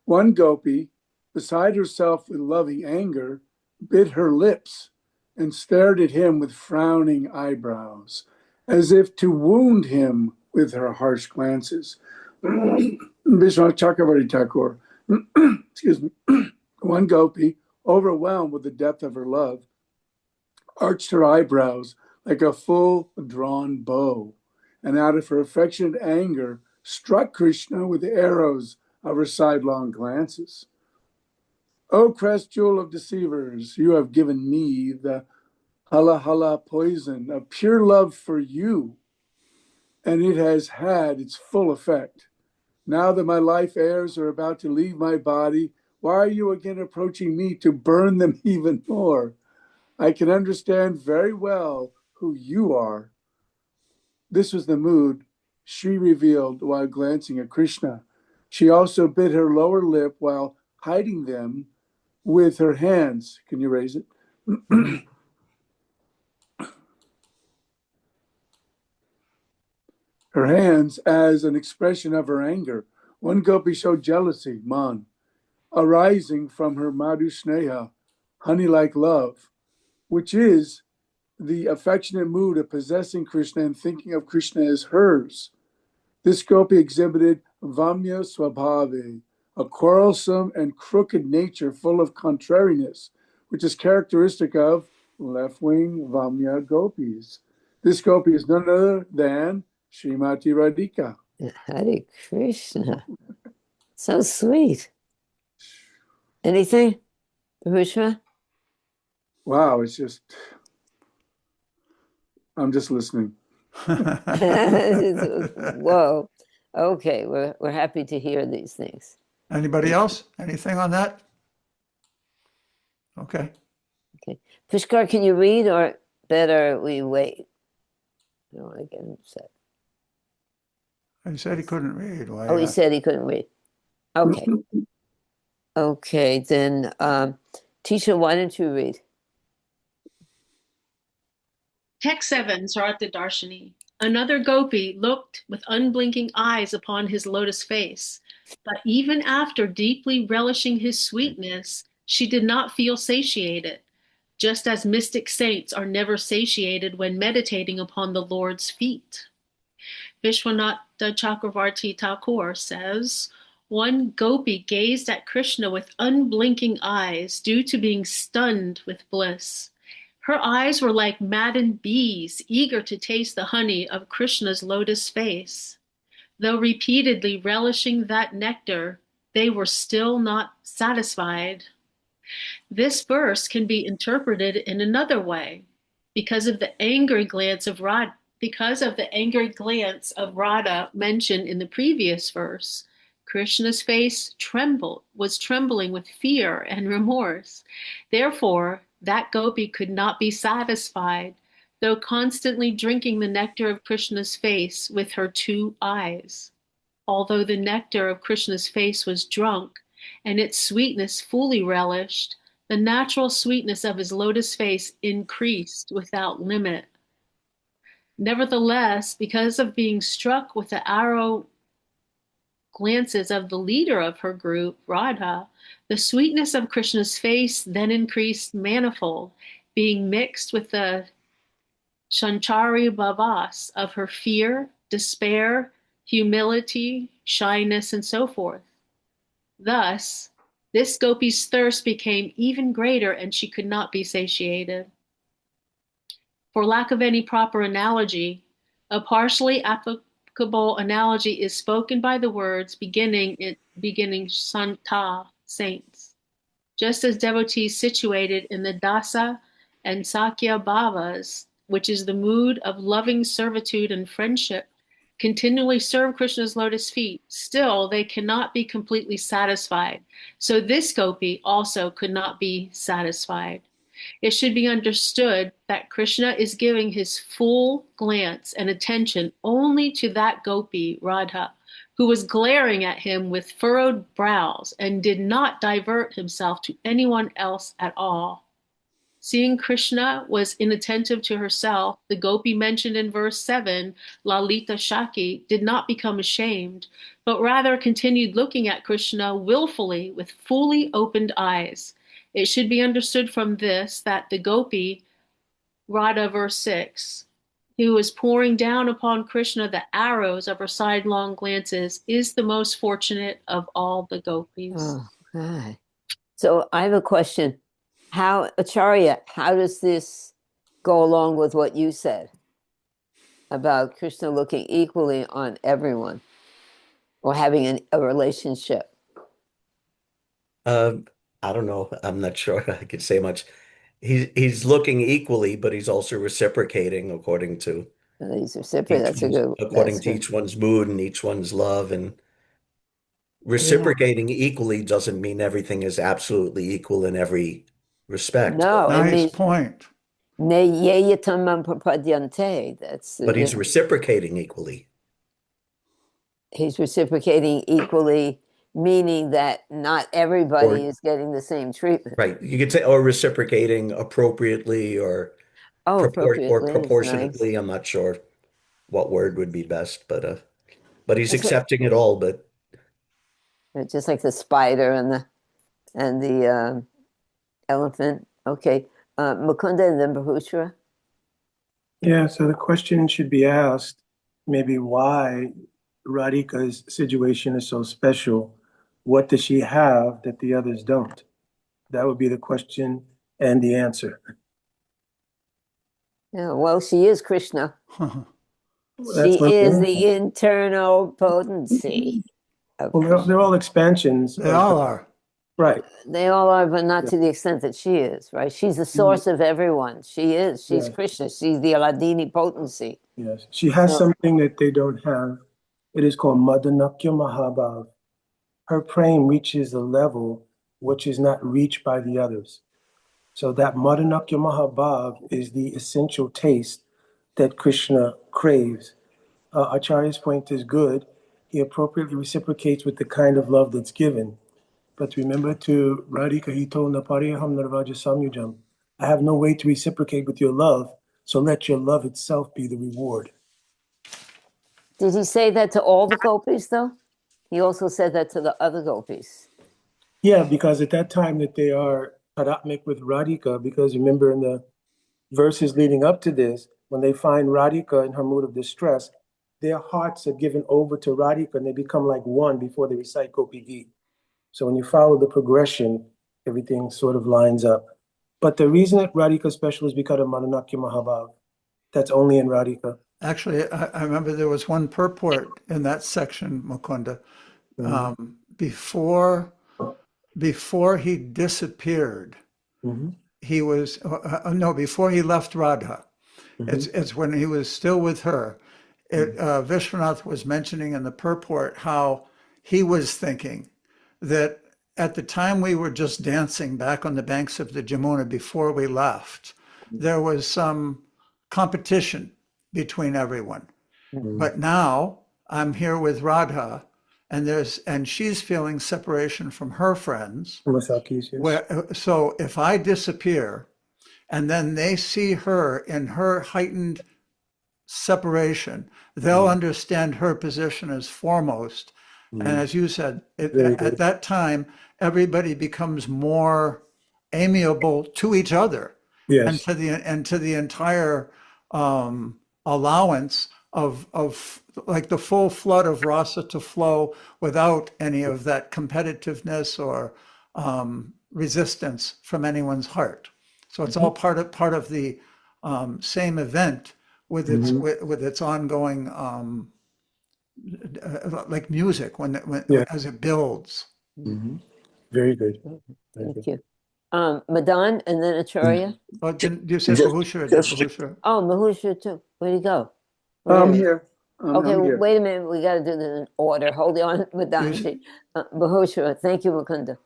One gopi, beside herself with loving anger, bit her lips and stared at him with frowning eyebrows, as if to wound him with her harsh glances. Vishwanath Chakravarti Thakur, excuse me, one gopi, overwhelmed with the depth of her love, arched her eyebrows like a full-drawn bow, and out of her affectionate anger, struck Krishna with the arrows of her sidelong glances. O crest jewel of deceivers, you have given me the hala hala poison of pure love for you, and it has had its full effect. Now that my life airs are about to leave my body, why are you again approaching me to burn them even more? I can understand very well who you are. This was the mood she revealed while glancing at Krishna. She also bit her lower lip while hiding them with her hands. Can you raise it? Her hands as an expression of her anger. One gopi showed jealousy, man, arising from her madhu sneha, honey-like love, which is the affectionate mood of possessing Krishna and thinking of Krishna as hers. This gopi exhibited vamya swabhave, a quarrelsome and crooked nature full of contrariness, which is characteristic of left-wing vamya gopis. This gopi is none other than Srimati Radhika. Hare Krishna. So sweet. Anything, Mahushra? Wow, it's just, I'm just listening. Whoa. Okay, we're happy to hear these things. Anybody else? Anything on that? Okay. Pushkar, can you read, or better we wait? I don't want to get upset. He said he couldn't read. Why? Oh, he said he couldn't read. Okay. Okay, then, Tisha, why don't you read? Text 7, Sarartha Darshini. Another gopi looked with unblinking eyes upon his lotus face, but even after deeply relishing his sweetness, she did not feel satiated, just as mystic saints are never satiated when meditating upon the Lord's feet. Vishwanath Chakravarti Thakur says, one gopi gazed at Krishna with unblinking eyes due to being stunned with bliss. Her eyes were like maddened bees, eager to taste the honey of Krishna's lotus face. Though repeatedly relishing that nectar, they were still not satisfied. This verse can be interpreted in another way. Because of the angry glance of Radha mentioned in the previous verse, Krishna's face was trembling with fear and remorse. Therefore, that gopi could not be satisfied, though constantly drinking the nectar of Krishna's face with her two eyes. Although the nectar of Krishna's face was drunk and its sweetness fully relished, the natural sweetness of his lotus face increased without limit. Nevertheless, because of being struck with the arrow glances of the leader of her group, Radha, the sweetness of Krishna's face then increased manifold, being mixed with the Shanchari bhavas of her fear, despair, humility, shyness, and so forth. Thus, this gopi's thirst became even greater and she could not be satiated. For lack of any proper analogy, a partially applicable analogy is spoken by the words beginning Santa, saints. Just as devotees situated in the Dasa and Sakya bhavas, which is the mood of loving servitude and friendship, continually serve Krishna's lotus feet, still they cannot be completely satisfied. So this gopi also could not be satisfied. It should be understood that Krishna is giving his full glance and attention only to that gopi, Radha, who was glaring at him with furrowed brows and did not divert himself to anyone else at all. Seeing Krishna was inattentive to herself, the gopi mentioned in verse 7, Lalita Shaki, did not become ashamed, but rather continued looking at Krishna willfully with fully opened eyes. It should be understood from this that the gopi, Radha verse 6, who was pouring down upon Krishna the arrows of her sidelong glances, is the most fortunate of all the gopis. Oh, God. So I have a question. Acharya, how does this go along with what you said about Krishna looking equally on everyone or having a relationship? I don't know. I'm not sure I could say much. He's looking equally, but he's also reciprocating according to These are separate. That's a good. according That's to good. each one's mood and each one's love. And reciprocating equally doesn't mean everything is absolutely equal in every respect. No, it Nice means point. neyatamam prapadyante. That's But he's reciprocating equally. he's reciprocating equally, meaning that not everybody Or- is getting the same treatment. Right. You could say, or reciprocating appropriately or Oh, or appropriately. It's proportionately. nice. I'm not sure what word would be best, but he's That's what- accepting it all. But Just like the spider and the elephant. Okay, Mukunda and then Bahushra. Yeah, so the question should be asked, maybe why Radhika's situation is so special. What does she have that the others don't? That would be the question and the answer. Yeah, well, she is Krishna. That's She what- is the internal potency of Well, Krishna. they're all expansions. They all are. Right. They all are, but not to the extent that she is, right? She's the source of everyone. She is. She's Yes. Krishna. She's the Aladini potency. Yes. She has So- something that they don't have. It is called Madanakya Mahabhav. Her praying reaches a level which is not reached by the others. So that Madanakya Mahabhav is the essential taste that Krishna craves. Acharya's point is good. He appropriately reciprocates with the kind of love that's given. But remember to Radhika, he told Napariyaham Narvaja Samyujam, I have no way to reciprocate with your love, so let your love itself be the reward. Did he say that to all the gopis, though? He also said that to the other gopis. Yeah, because at that time that they are taratmik with Radhika, because remember in the verses leading up to this, when they find Radhika in her mood of distress, their hearts are given over to Radhika and they become like one before they recite Gopi Geet. So when you follow the progression, everything sort of lines up. But the reason that Radhika is special is because of Madanakya Mahabhav. That's only in Radhika. Actually, I remember there was one purport in that section, Mukunda, before he disappeared. He was no, before he left Radha. It's when he was still with her. Vishwanath was mentioning in the purport how he was thinking that at the time we were just dancing back on the banks of the Jamuna before we left, there was some competition between everyone. But now I'm here with Radha, and she's feeling separation from her friends. Masakis, yes. So if I disappear, and then they see her in her heightened separation, they'll understand her position as foremost. And as you said, at that time, everybody becomes more amiable to each other and to the entire allowance of like the full flood of rasa to flow without any of that competitiveness or resistance from anyone's heart. So it's all part of the same event with its ongoing like music when as it builds. Very good. Thank you. Madan and then Acharya. Oh, didn't you say Just- Mahushra? just- Mahushra? Oh, Mahushra too. Where'd he go? I'm Wait. here. Okay, I'm here. wait a minute. We got to do this in order. Hold on, Madanji. Mahushra, thank you, Mukunda.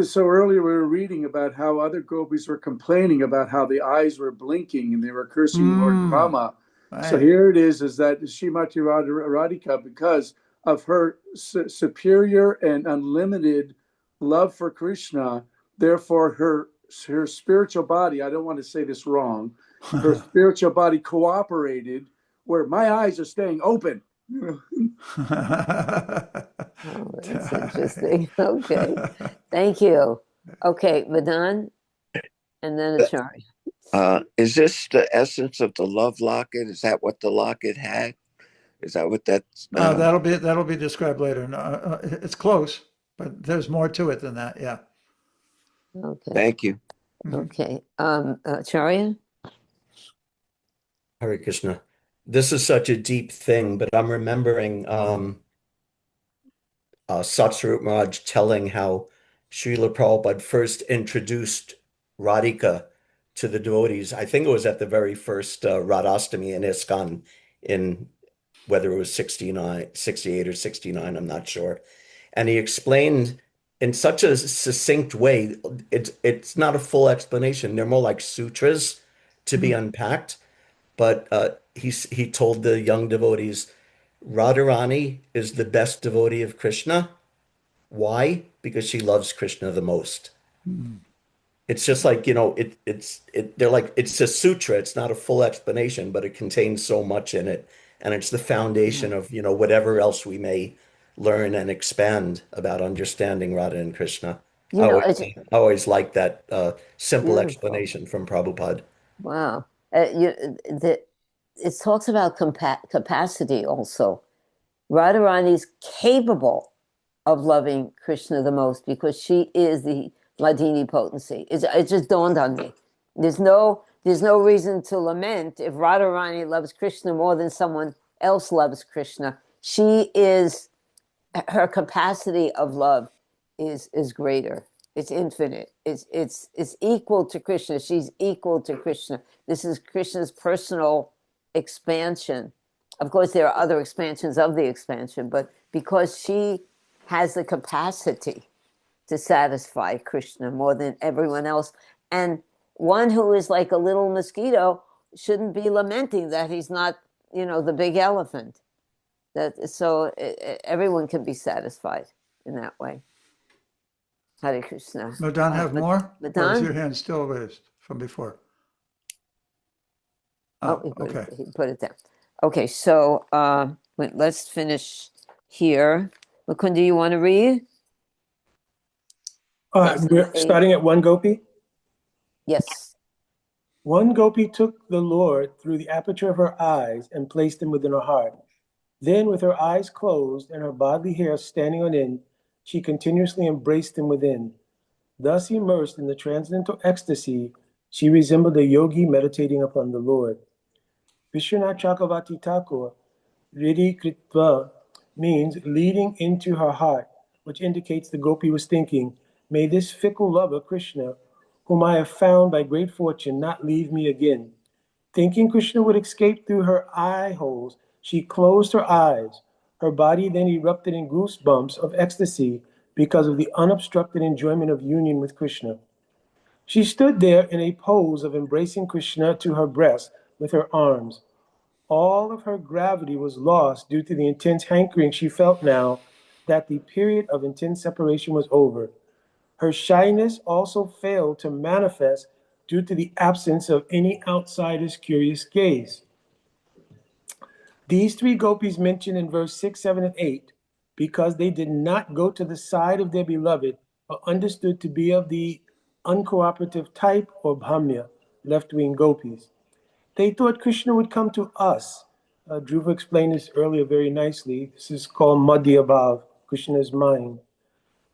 So earlier we were reading about how other gopis were complaining about how the eyes were blinking and they were cursing Lord Brahma. So Right. here it is that Srimati Radhika, because of her superior and unlimited love for Krishna, therefore her spiritual body, I don't want to say this wrong, her spiritual body cooperated where my eyes are staying open. Oh, that's interesting. Okay, thank you. Okay, Madan and then Acharya. Is this the essence of the love locket? Is that what the locket had? Is that what that's? That'll be described later. No, it's close, but there's more to it than that. Yeah. Okay, Thank you. okay. Acharya? Hare Krishna. This is such a deep thing, but I'm remembering Satsvarup Maharaj telling how Srila Prabhupada first introduced Radhika to the devotees. I think it was at the very first Radhastami in ISKCON in whether it was 68 or 69, I'm not sure. And he explained in such a succinct way, it's not a full explanation. They're more like sutras to be unpacked. But he told the young devotees, Radharani is the best devotee of Krishna. Why? Because she loves Krishna the most. It's just like, they're like, it's a sutra. It's not a full explanation, but it contains so much in it. And it's the foundation of, whatever else we may learn and expand about understanding Radha and Krishna. I always like that simple Beautiful. explanation from Prabhupada. Wow. It talks about capacity also. Radharani is capable of loving Krishna the most because she is the Hladini potency. It just dawned on me. There's no reason to lament if Radharani loves Krishna more than someone else loves Krishna. Her capacity of love is greater. It's infinite. It's equal to Krishna. She's equal to Krishna. This is Krishna's personal expansion. Of course, there are other expansions of the expansion, but because she has the capacity to satisfy Krishna more than everyone else, and one who is like a little mosquito shouldn't be lamenting that he's not, the big elephant. Everyone can be satisfied in that way. Hare Krishna. Madan, have more? Madan? Or is your hand still raised from before? He Okay. put it down. Okay, so let's finish here. Mukunda, you want to read? We're starting at one gopi. Yes. One gopi took the Lord through the aperture of her eyes and placed him within her heart. Then, with her eyes closed and her bodily hair standing on end, she continuously embraced him within. Thus immersed in the transcendental ecstasy, she resembled a yogi meditating upon the Lord. Vishwanath Chakravarti Thakur, Riddhi Kritva, means leading into her heart, which indicates the gopi was thinking, may this fickle lover, Krishna, whom I have found by great fortune, not leave me again. Thinking Krishna would escape through her eye holes, she closed her eyes. Her body then erupted in goosebumps of ecstasy because of the unobstructed enjoyment of union with Krishna. She stood there in a pose of embracing Krishna to her breast with her arms. All of her gravity was lost due to the intense hankering she felt now that the period of intense separation was over. Her shyness also failed to manifest due to the absence of any outsider's curious gaze. These three gopis mentioned in verse 6, 7, and 8, because they did not go to the side of their beloved, are understood to be of the uncooperative type or bhamya, left-wing gopis. They thought Krishna would come to us. Dhruva explained this earlier very nicely. This is called Madhya Bhav, Krishna's mind.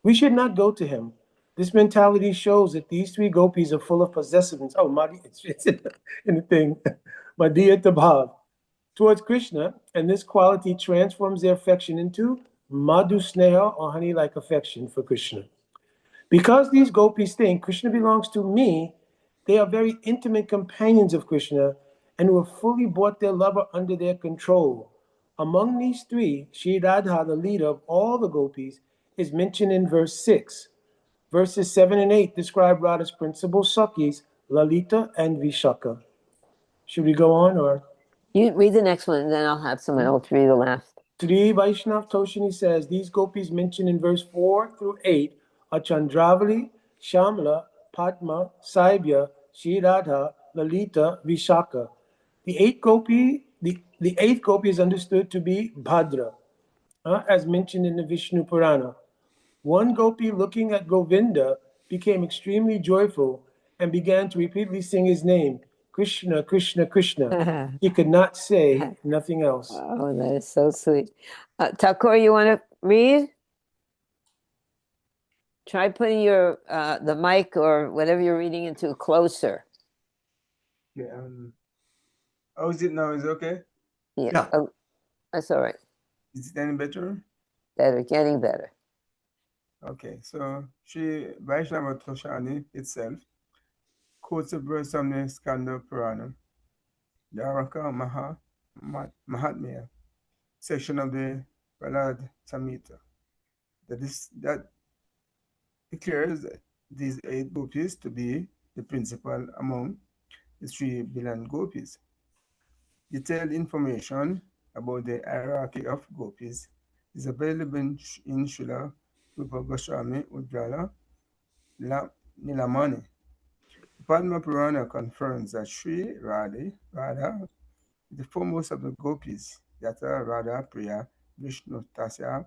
We should not go to him. This mentality shows that these three gopis are full of possessiveness. Oh, Madhya, it's in the thing. Madhya Bhav towards Krishna, and this quality transforms their affection into Madhu Sneha, or honey-like affection for Krishna. Because these gopis think Krishna belongs to me, they are very intimate companions of Krishna and who have fully brought their lover under their control. Among these three, Shri Radha, the leader of all the gopis, is mentioned in verse 6. Verses 7 and 8 describe Radha's principal Sakhis, Lalita and Vishaka. Should we go on, or? You read the next one, and then I'll have someone else read the last. Sri Vaishnav Toshini says, these gopis mentioned in verse 4 through 8 are Chandravali, Shamla, Padma, Saibya, Shri Radha, Lalita, Vishaka. The eighth gopi is understood to be Bhadra, as mentioned in the Vishnu Purana. One gopi looking at Govinda became extremely joyful and began to repeatedly sing his name, Krishna, Krishna, Krishna. He could not say nothing else. Oh, that is so sweet. Thakur, you want to read? Try putting your the mic or whatever you're reading into closer. Yeah. How is it now? Is it okay? Yeah. Oh, that's all right. Is it any better? Better, getting better. Okay, so Sri Vaishnava Toshani itself quotes a verse from the Skanda Purana, the Araka Mahatmya section of the Prahlad Samhita, that declares these 8 gopis to be the principal among the 3 billion gopis. Detailed information about the hierarchy of gopis is available in Srila Rupa Goswami Ujjvala Nilamani. Padma Purana confirms that Sri Radha is the foremost of the gopis, Yata Radha Priya Vishnu Tasya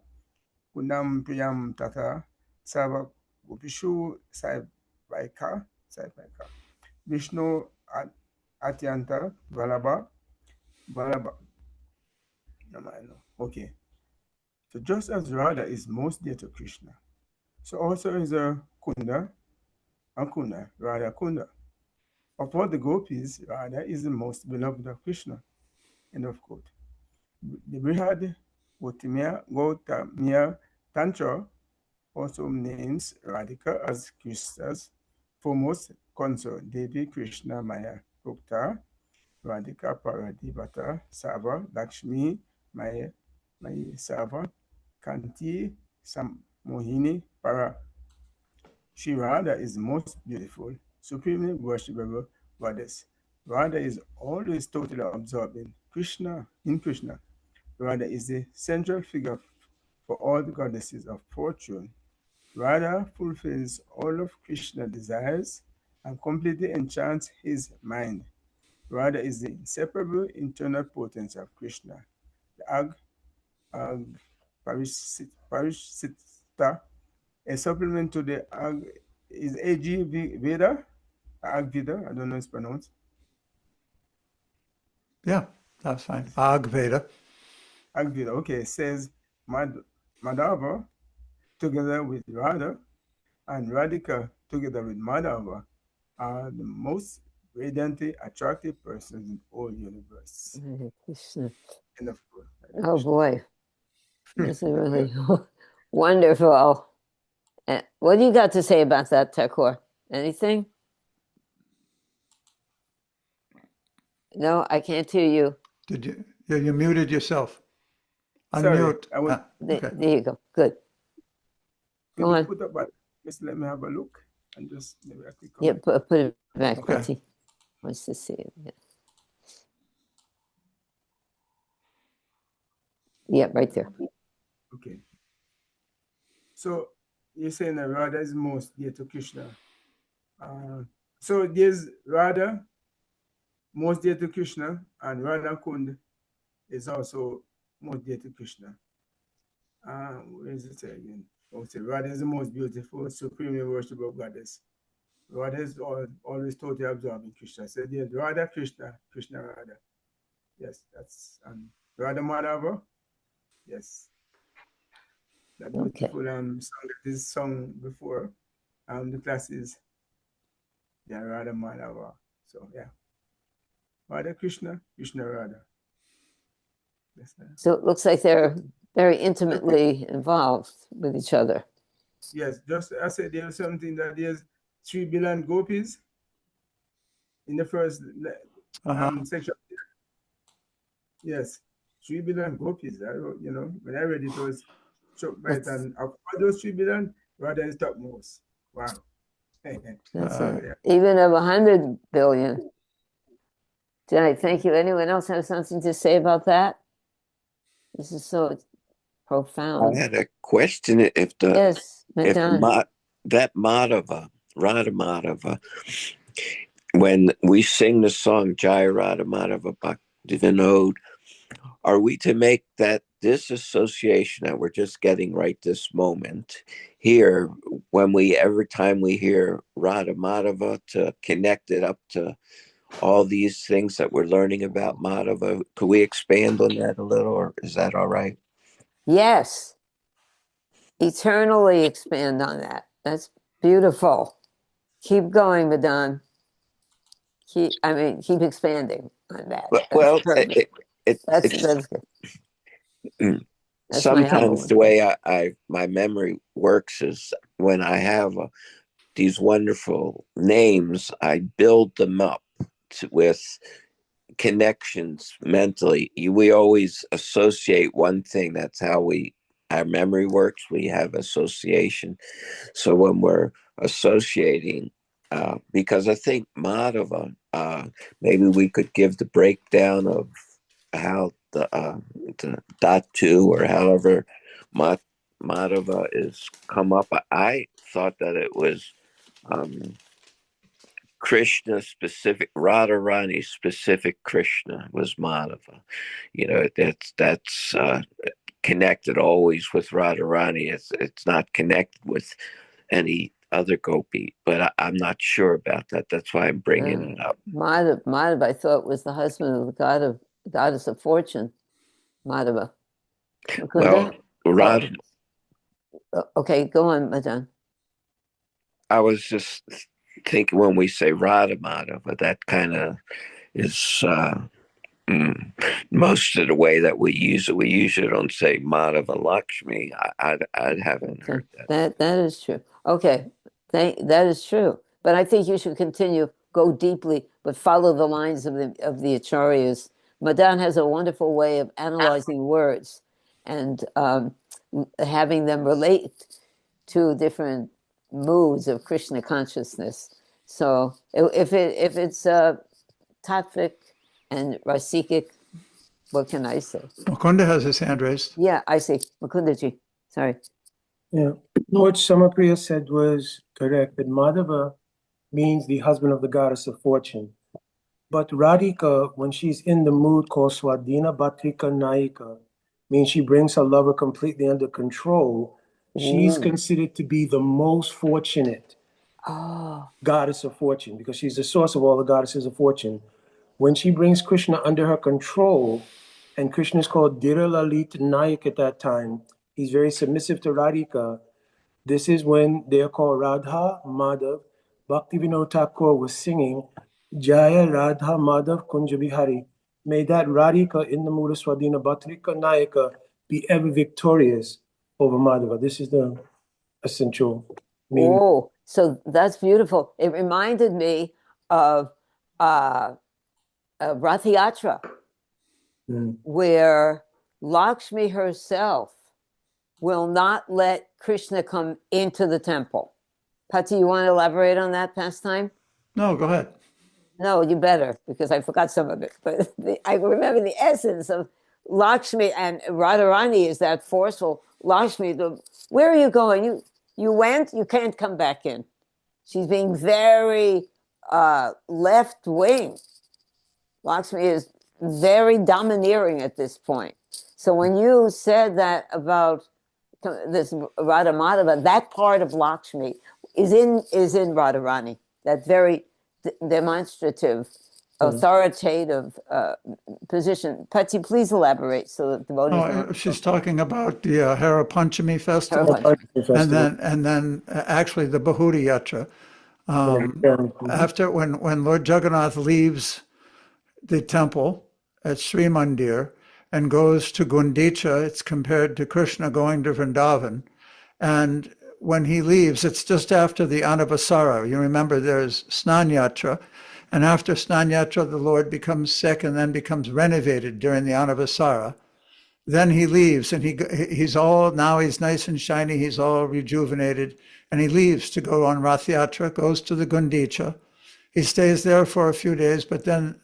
Kunam Priyam Tata Sava Gopishu Saivaika Vishnu Atyanta Valabha. Okay. So just as Radha is most dear to Krishna, so also is Kunda and Kunda, Radha Kunda. Of all the gopis, Radha is the most beloved of Krishna. End of quote. The Brihad Gautamiya Tantra also names Radhika as Krishna's foremost consort, Devi Krishna Maya Gupta, Radhika Paradivata Sava Lakshmi Maya Sava Kanti Samohini Para. Sri Radha is most beautiful, supremely worshipable goddess. Radha is always totally absorbed in Krishna. Radha is the central figure for all the goddesses of fortune. Radha fulfills all of Krishna's desires and completely enchants his mind. Radha is the inseparable internal potency of Krishna. The Parishita, a supplement to the is A.G. Veda, Ag Veda, I don't know how it's pronounced. Yeah, that's fine. Ag Veda. Ag Veda, okay, says Madhava together with Radha and Radhika together with Madhava are the most radiantly attractive persons in the whole universe. Hare Krishna. End of quote. Oh boy, this is really wonderful. What do you got to say about that, Thakur? Anything? No, I can't hear you. Did you? Yeah, you muted yourself. Sorry, Unmute. I was Okay. There you go. Good. Can Go you on. put up, but just let me have a look and just maybe I click on Yeah, it. put it back. Okay. Let's see. Wants to see it. Yeah. Yeah, right there. Okay. So you're saying that Radha is most dear to Krishna. So there's Radha, most dear to Krishna, and Radha Kund is also most dear to Krishna. Where is it again? Okay, Radha is the most beautiful, supremely worshipable goddess. Radha is always totally absorbing Krishna. So there's Radha Krishna, Krishna Radha. Yes, that's Radha Madhava. Yes. That beautiful song that is sung before the classes. Yeah, Radha Madhava. So yeah. Radha Krishna, Krishna Radha. Yes, So it looks like they're very intimately involved with each other. yes, just I said there's something that there's 3 billion gopis in the first section. Yes, 3 billion gopis. You know, when I read it, I was struck by it. And of all those 3 billion, Radha is topmost. Wow. That's even of 100 billion. Thank you. Anyone else have something to say about that? This is so profound. I had a question. If the Yes, that Madhava, Radha Madhava, when we sing the song Jaya Radha Madhava Bhakti Vinod, are we to make that this association that we're just getting right this moment here, when every time we hear Radha Madhava, to connect it up to all these things that we're learning about Madhava? Could we expand on that a little, or is that all right? Yes. Eternally expand on that. That's beautiful. Keep going, Madan. Keep expanding on that. Well, That's good. That's sometimes the way my memory works is when I have these wonderful names, I build them up with connections mentally. We always associate one thing. That's how our memory works. We have association. So when we're associating, because I think Madhava, maybe we could give the breakdown of how the Dhatu, or however Madhava is come up. I thought that it was Krishna specific, Radharani specific Krishna was Madhava. You know, that's connected always with Radharani. It's not connected with any other gopi, but I'm not sure about that. That's why I'm bringing it up. Madhava, I thought, was the husband of the goddess of fortune, Madhava. Well, Radha. Okay, go on, Madan. I was just thinking when we say Radha Madhava, that kind of is most of the way that we use it. We usually don't say Madhava Lakshmi. I haven't heard that. That is true. Okay, that is true. But I think you should continue, go deeply, but follow the lines of the acharyas. Madan has a wonderful way of analyzing words and having them relate to different moods of Krishna consciousness. So if it's tattvic and rasikic, what can I say? Mukunda has his hand raised. Yeah, I see. Mukundaji, sorry. Yeah, what Samapriya said was correct, that Madhava means the husband of the goddess of fortune. But Radhika, when she's in the mood called Swadhina Bhatrika Naika, means she brings her lover completely under control. She's considered to be the most fortunate goddess of fortune, because she's the source of all the goddesses of fortune. When she brings Krishna under her control, and Krishna is called Dhira Lalit Nayak at that time, he's very submissive to Radhika. This is when they're called Radha, Madhav. Bhakti Vinod Thakur was singing, Jaya Radha Madhav Kunja Bihari. May that Radhika Indamura Swadina Bhatrika Nayaka be ever victorious over Madhava. This is the essential meaning. Oh, so that's beautiful. It reminded me of Rath Yatra, where Lakshmi herself will not let Krishna come into the temple. Pati, you want to elaborate on that pastime? No, go ahead. No, you better, because I forgot some of it. But I remember the essence of Lakshmi, and Radharani is that forceful. Lakshmi, where are you going? You went, you can't come back in. She's being very left wing. Lakshmi is very domineering at this point. So when you said that about this Radha Madhava, that part of Lakshmi is in Radharani. That very demonstrative, authoritative position. Pati, please elaborate so that the devotees know. She's talking about the Hara Panchami festival, Hara and then actually the Bahuri Yatra. After when Lord Jagannath leaves the temple at Sri Mandir and goes to Gundicha, it's compared to Krishna going to Vrindavan. And when he leaves, it's just after the Anavasara. You remember there's Snan Yatra, and after Snan Yatra, the Lord becomes sick and then becomes renovated during the Anavasara. Then he leaves, and he's nice and shiny, he's all rejuvenated, and he leaves to go on Rath Yatra, goes to the Gundicha. He stays there for a few days, but then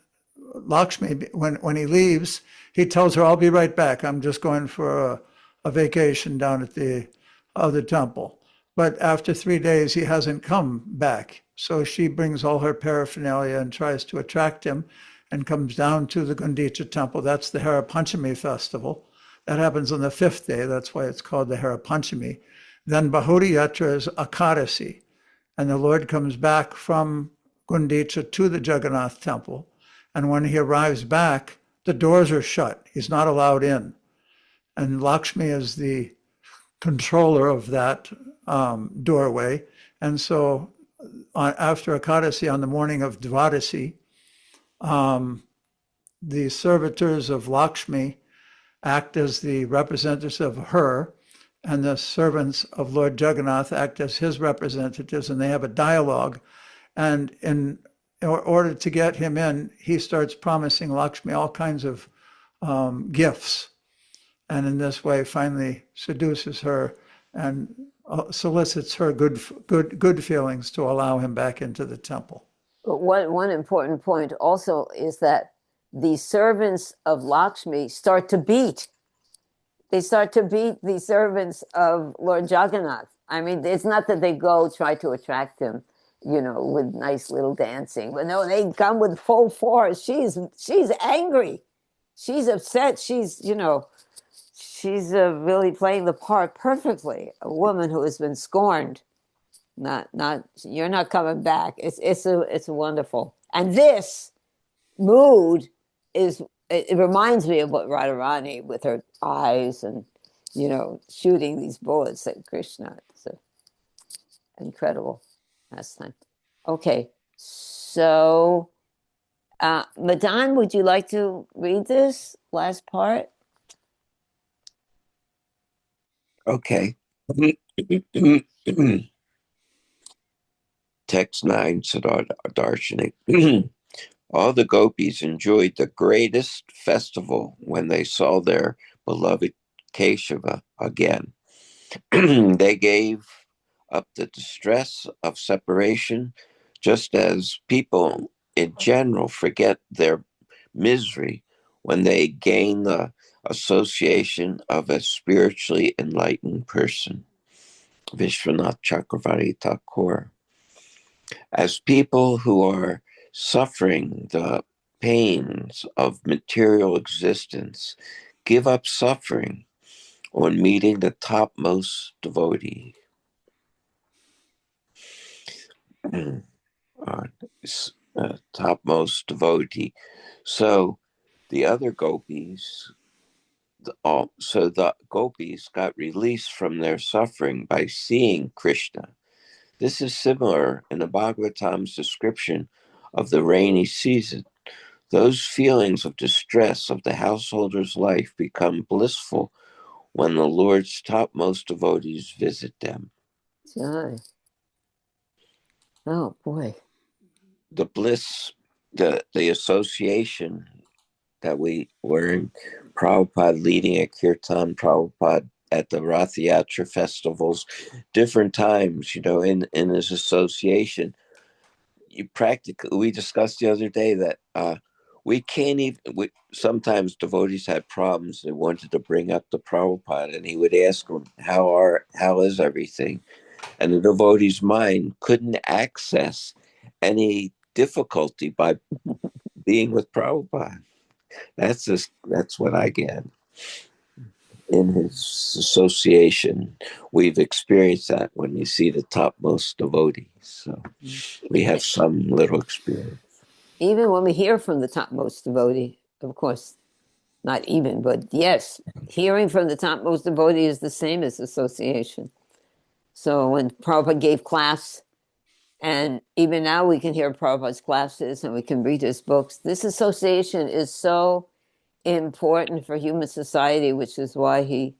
Lakshmi, when he leaves, he tells her, I'll be right back. I'm just going for a vacation down at the other temple. But after 3 days, he hasn't come back. So she brings all her paraphernalia and tries to attract him and comes down to the Gundicha temple. That's the Hara Panchami festival. That happens on the 5th day. That's why it's called the Hara Panchami. Then Bahuri Yatra is Akadasi. And the Lord comes back from Gundicha to the Jagannath temple. And when he arrives back, the doors are shut. He's not allowed in. And Lakshmi is the controller of that doorway. And so after Akadasi, on the morning of Dvadasi, the servitors of Lakshmi act as the representatives of her, and the servants of Lord Jagannath act as his representatives, and they have a dialogue. And in order to get him in, he starts promising Lakshmi all kinds of gifts, and in this way finally seduces her and solicits her good feelings to allow him back into the temple. But one important point also is that the servants of Lakshmi start to beat. They start to beat the servants of Lord Jagannath. I mean, it's not that they go try to attract him, with nice little dancing. But no, they come with full force. She's angry. She's upset. She's really playing the part perfectly. A woman who has been scorned. Not you're not coming back. It's wonderful. And this mood it reminds me of what Radharani with her eyes and shooting these bullets at Krishna. It's incredible pastime. Okay, so Madan, would you like to read this last part? Okay. Text 9, Siddhartha Darshini. All the gopis enjoyed the greatest festival when they saw their beloved Keshava again. They gave up the distress of separation, just as people in general forget their misery when they gain the association of a spiritually enlightened person. Vishwanath Chakravarti Thakur. As people who are suffering the pains of material existence give up suffering on meeting the topmost devotee. Topmost devotee. So the other gopis, the gopis got released from their suffering by seeing Krishna. This is similar in the Bhagavatam's description of the rainy season. Those feelings of distress of the householder's life become blissful when the Lord's topmost devotees visit them. Joy. Oh boy. The bliss, the association that we were in, Prabhupada leading a kirtan, Prabhupada at the Rath Yatra festivals, different times, in his association. We discussed the other day that we can't even, sometimes devotees had problems. They wanted to bring up the Prabhupada, and he would ask them, how is everything? And the devotee's mind couldn't access any difficulty by being with Prabhupada. That's what I get. In his association, we've experienced that when we see the topmost devotees. So we have some little experience. Even when we hear from the topmost devotee, of course, not even, but yes, hearing from the topmost devotee is the same as association. So when Prabhupada gave class, and even now we can hear Prabhupada's classes and we can read his books, this association is so important for human society, which is why he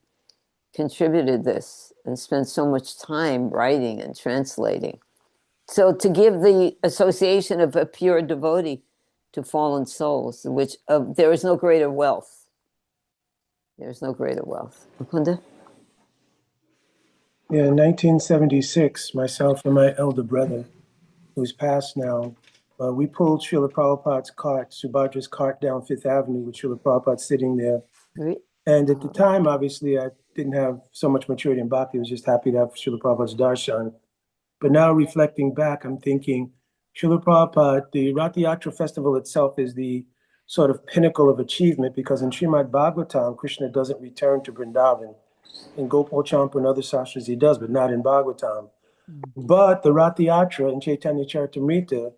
contributed this and spent so much time writing and translating. So to give the association of a pure devotee to fallen souls, which there is no greater wealth. There's no greater wealth. Mukunda? Yeah, in 1976, myself and my elder brother, who's passed now, we pulled Srila Prabhupada's cart, Subhadra's cart down Fifth Avenue with Srila Prabhupada sitting there. Right. And at the time, obviously, I didn't have so much maturity in bhakti. I was just happy to have Srila Prabhupada's darshan. But now reflecting back, I'm thinking, Srila Prabhupada, the Rath Yatra festival itself is the sort of pinnacle of achievement, because in Srimad Bhagavatam, Krishna doesn't return to Vrindavan. In Gopal Champa and other sastras he does, but not in Bhagavatam. But the Rath Yatra in Chaitanya Charitamrita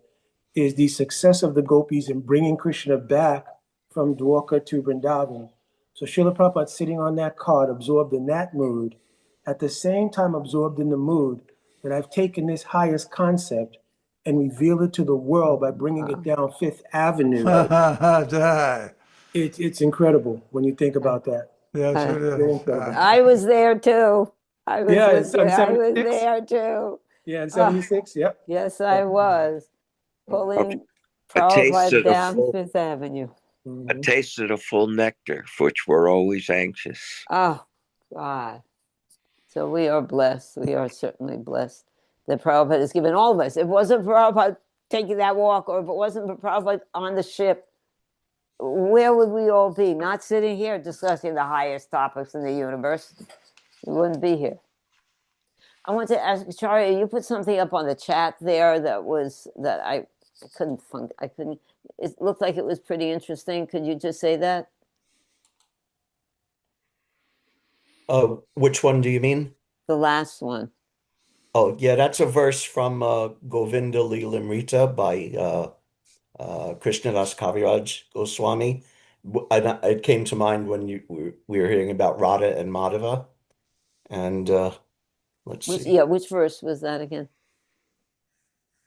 is the success of the gopis in bringing Krishna back from Dwarka to Vrindavan. So Srila Prabhupada sitting on that cart, absorbed in that mood, at the same time absorbed in the mood that I've taken this highest concept and revealed it to the world by bringing it down Fifth Avenue. It's incredible when you think about that. Yes, it Very is. incredible. I was there too. I was Yeah, with you. in I was 76? there too. Yeah, in 76, yep. Yes, I was. Pulling A taste Prabhupada of the down full, Fifth Avenue. a taste of the full nectar, for which we're always anxious. Oh, God. So we are blessed. We are certainly blessed that Prabhupada has given all of us. If it wasn't for Prabhupada taking that walk, or if it wasn't for Prabhupada on the ship, where would we all be? Not sitting here discussing the highest topics in the universe. We wouldn't be here. I want to ask Acharya, you put something up on the chat there that I couldn't find. It looked like it was pretty interesting. Could you just say that? Which one do you mean? The last one. Oh, yeah, that's a verse from Govinda Lilamrita by Krishnadas Kaviraj Goswami. It came to mind when we were hearing about Radha and Madhava. And let's see. Yeah, which verse was that again?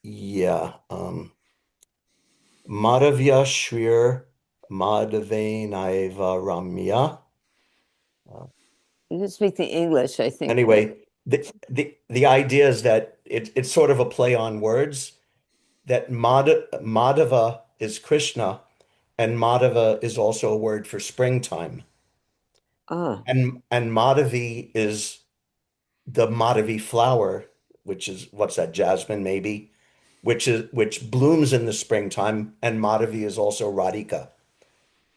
Yeah. Madhavya Shrir Madhavenaiva Ramya. You can speak the English, I think. Anyway, the idea is that it's sort of a play on words, that Madhava is Krishna, and Madhava is also a word for springtime. And Madhavi is the Madhavi flower, which is, what's that, jasmine maybe, which blooms in the springtime, and Madhavi is also Radhika.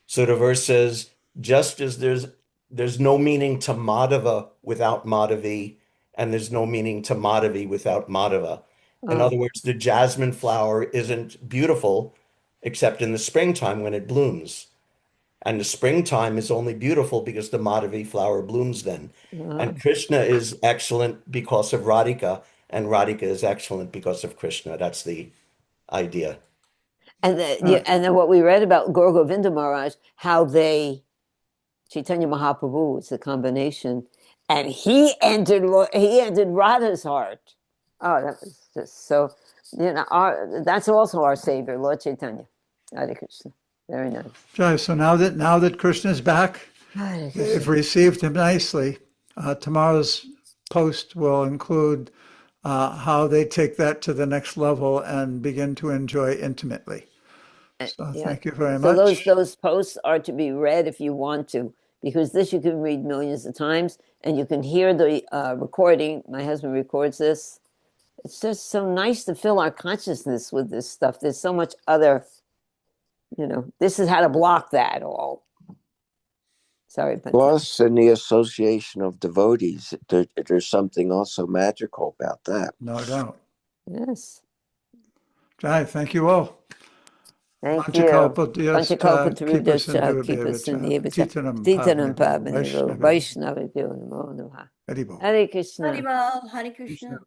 So the verse says, just as there's no meaning to Madhava without Madhavi, and there's no meaning to Madhavi without Madhava. In other words, the jasmine flower isn't beautiful except in the springtime when it blooms. And the springtime is only beautiful because the Madhavi flower blooms then. And Krishna is excellent because of Radhika, and Radhika is excellent because of Krishna. That's the idea. And then what we read about Gaur Govinda Maharaj, how Chaitanya Mahaprabhu was the combination, and he entered Radha's heart. Oh, that was just so. You know, that's also our Savior, Lord Chaitanya. Hare Krishna. Very nice. Jai. So now that Krishna's back, Hare they've Krishna. received him nicely. Tomorrow's post will include how they take that to the next level and begin to enjoy intimately. So Yeah. thank you very So much. those posts are to be read if you want to, because this you can read millions of times and you can hear the recording. My husband records this. It's just so nice to fill our consciousness with this stuff. There's so much other, this is how to block that all. Sorry, but Plus, in the association of devotees, there's something also magical about that. No doubt. yes. Jai, thank you all. Thank you. Keep us in Titanam Titanam Pavanivo, Vaishnava Namo Namaha. Haribo. Hare Krishna. Hare Krishna. Krishna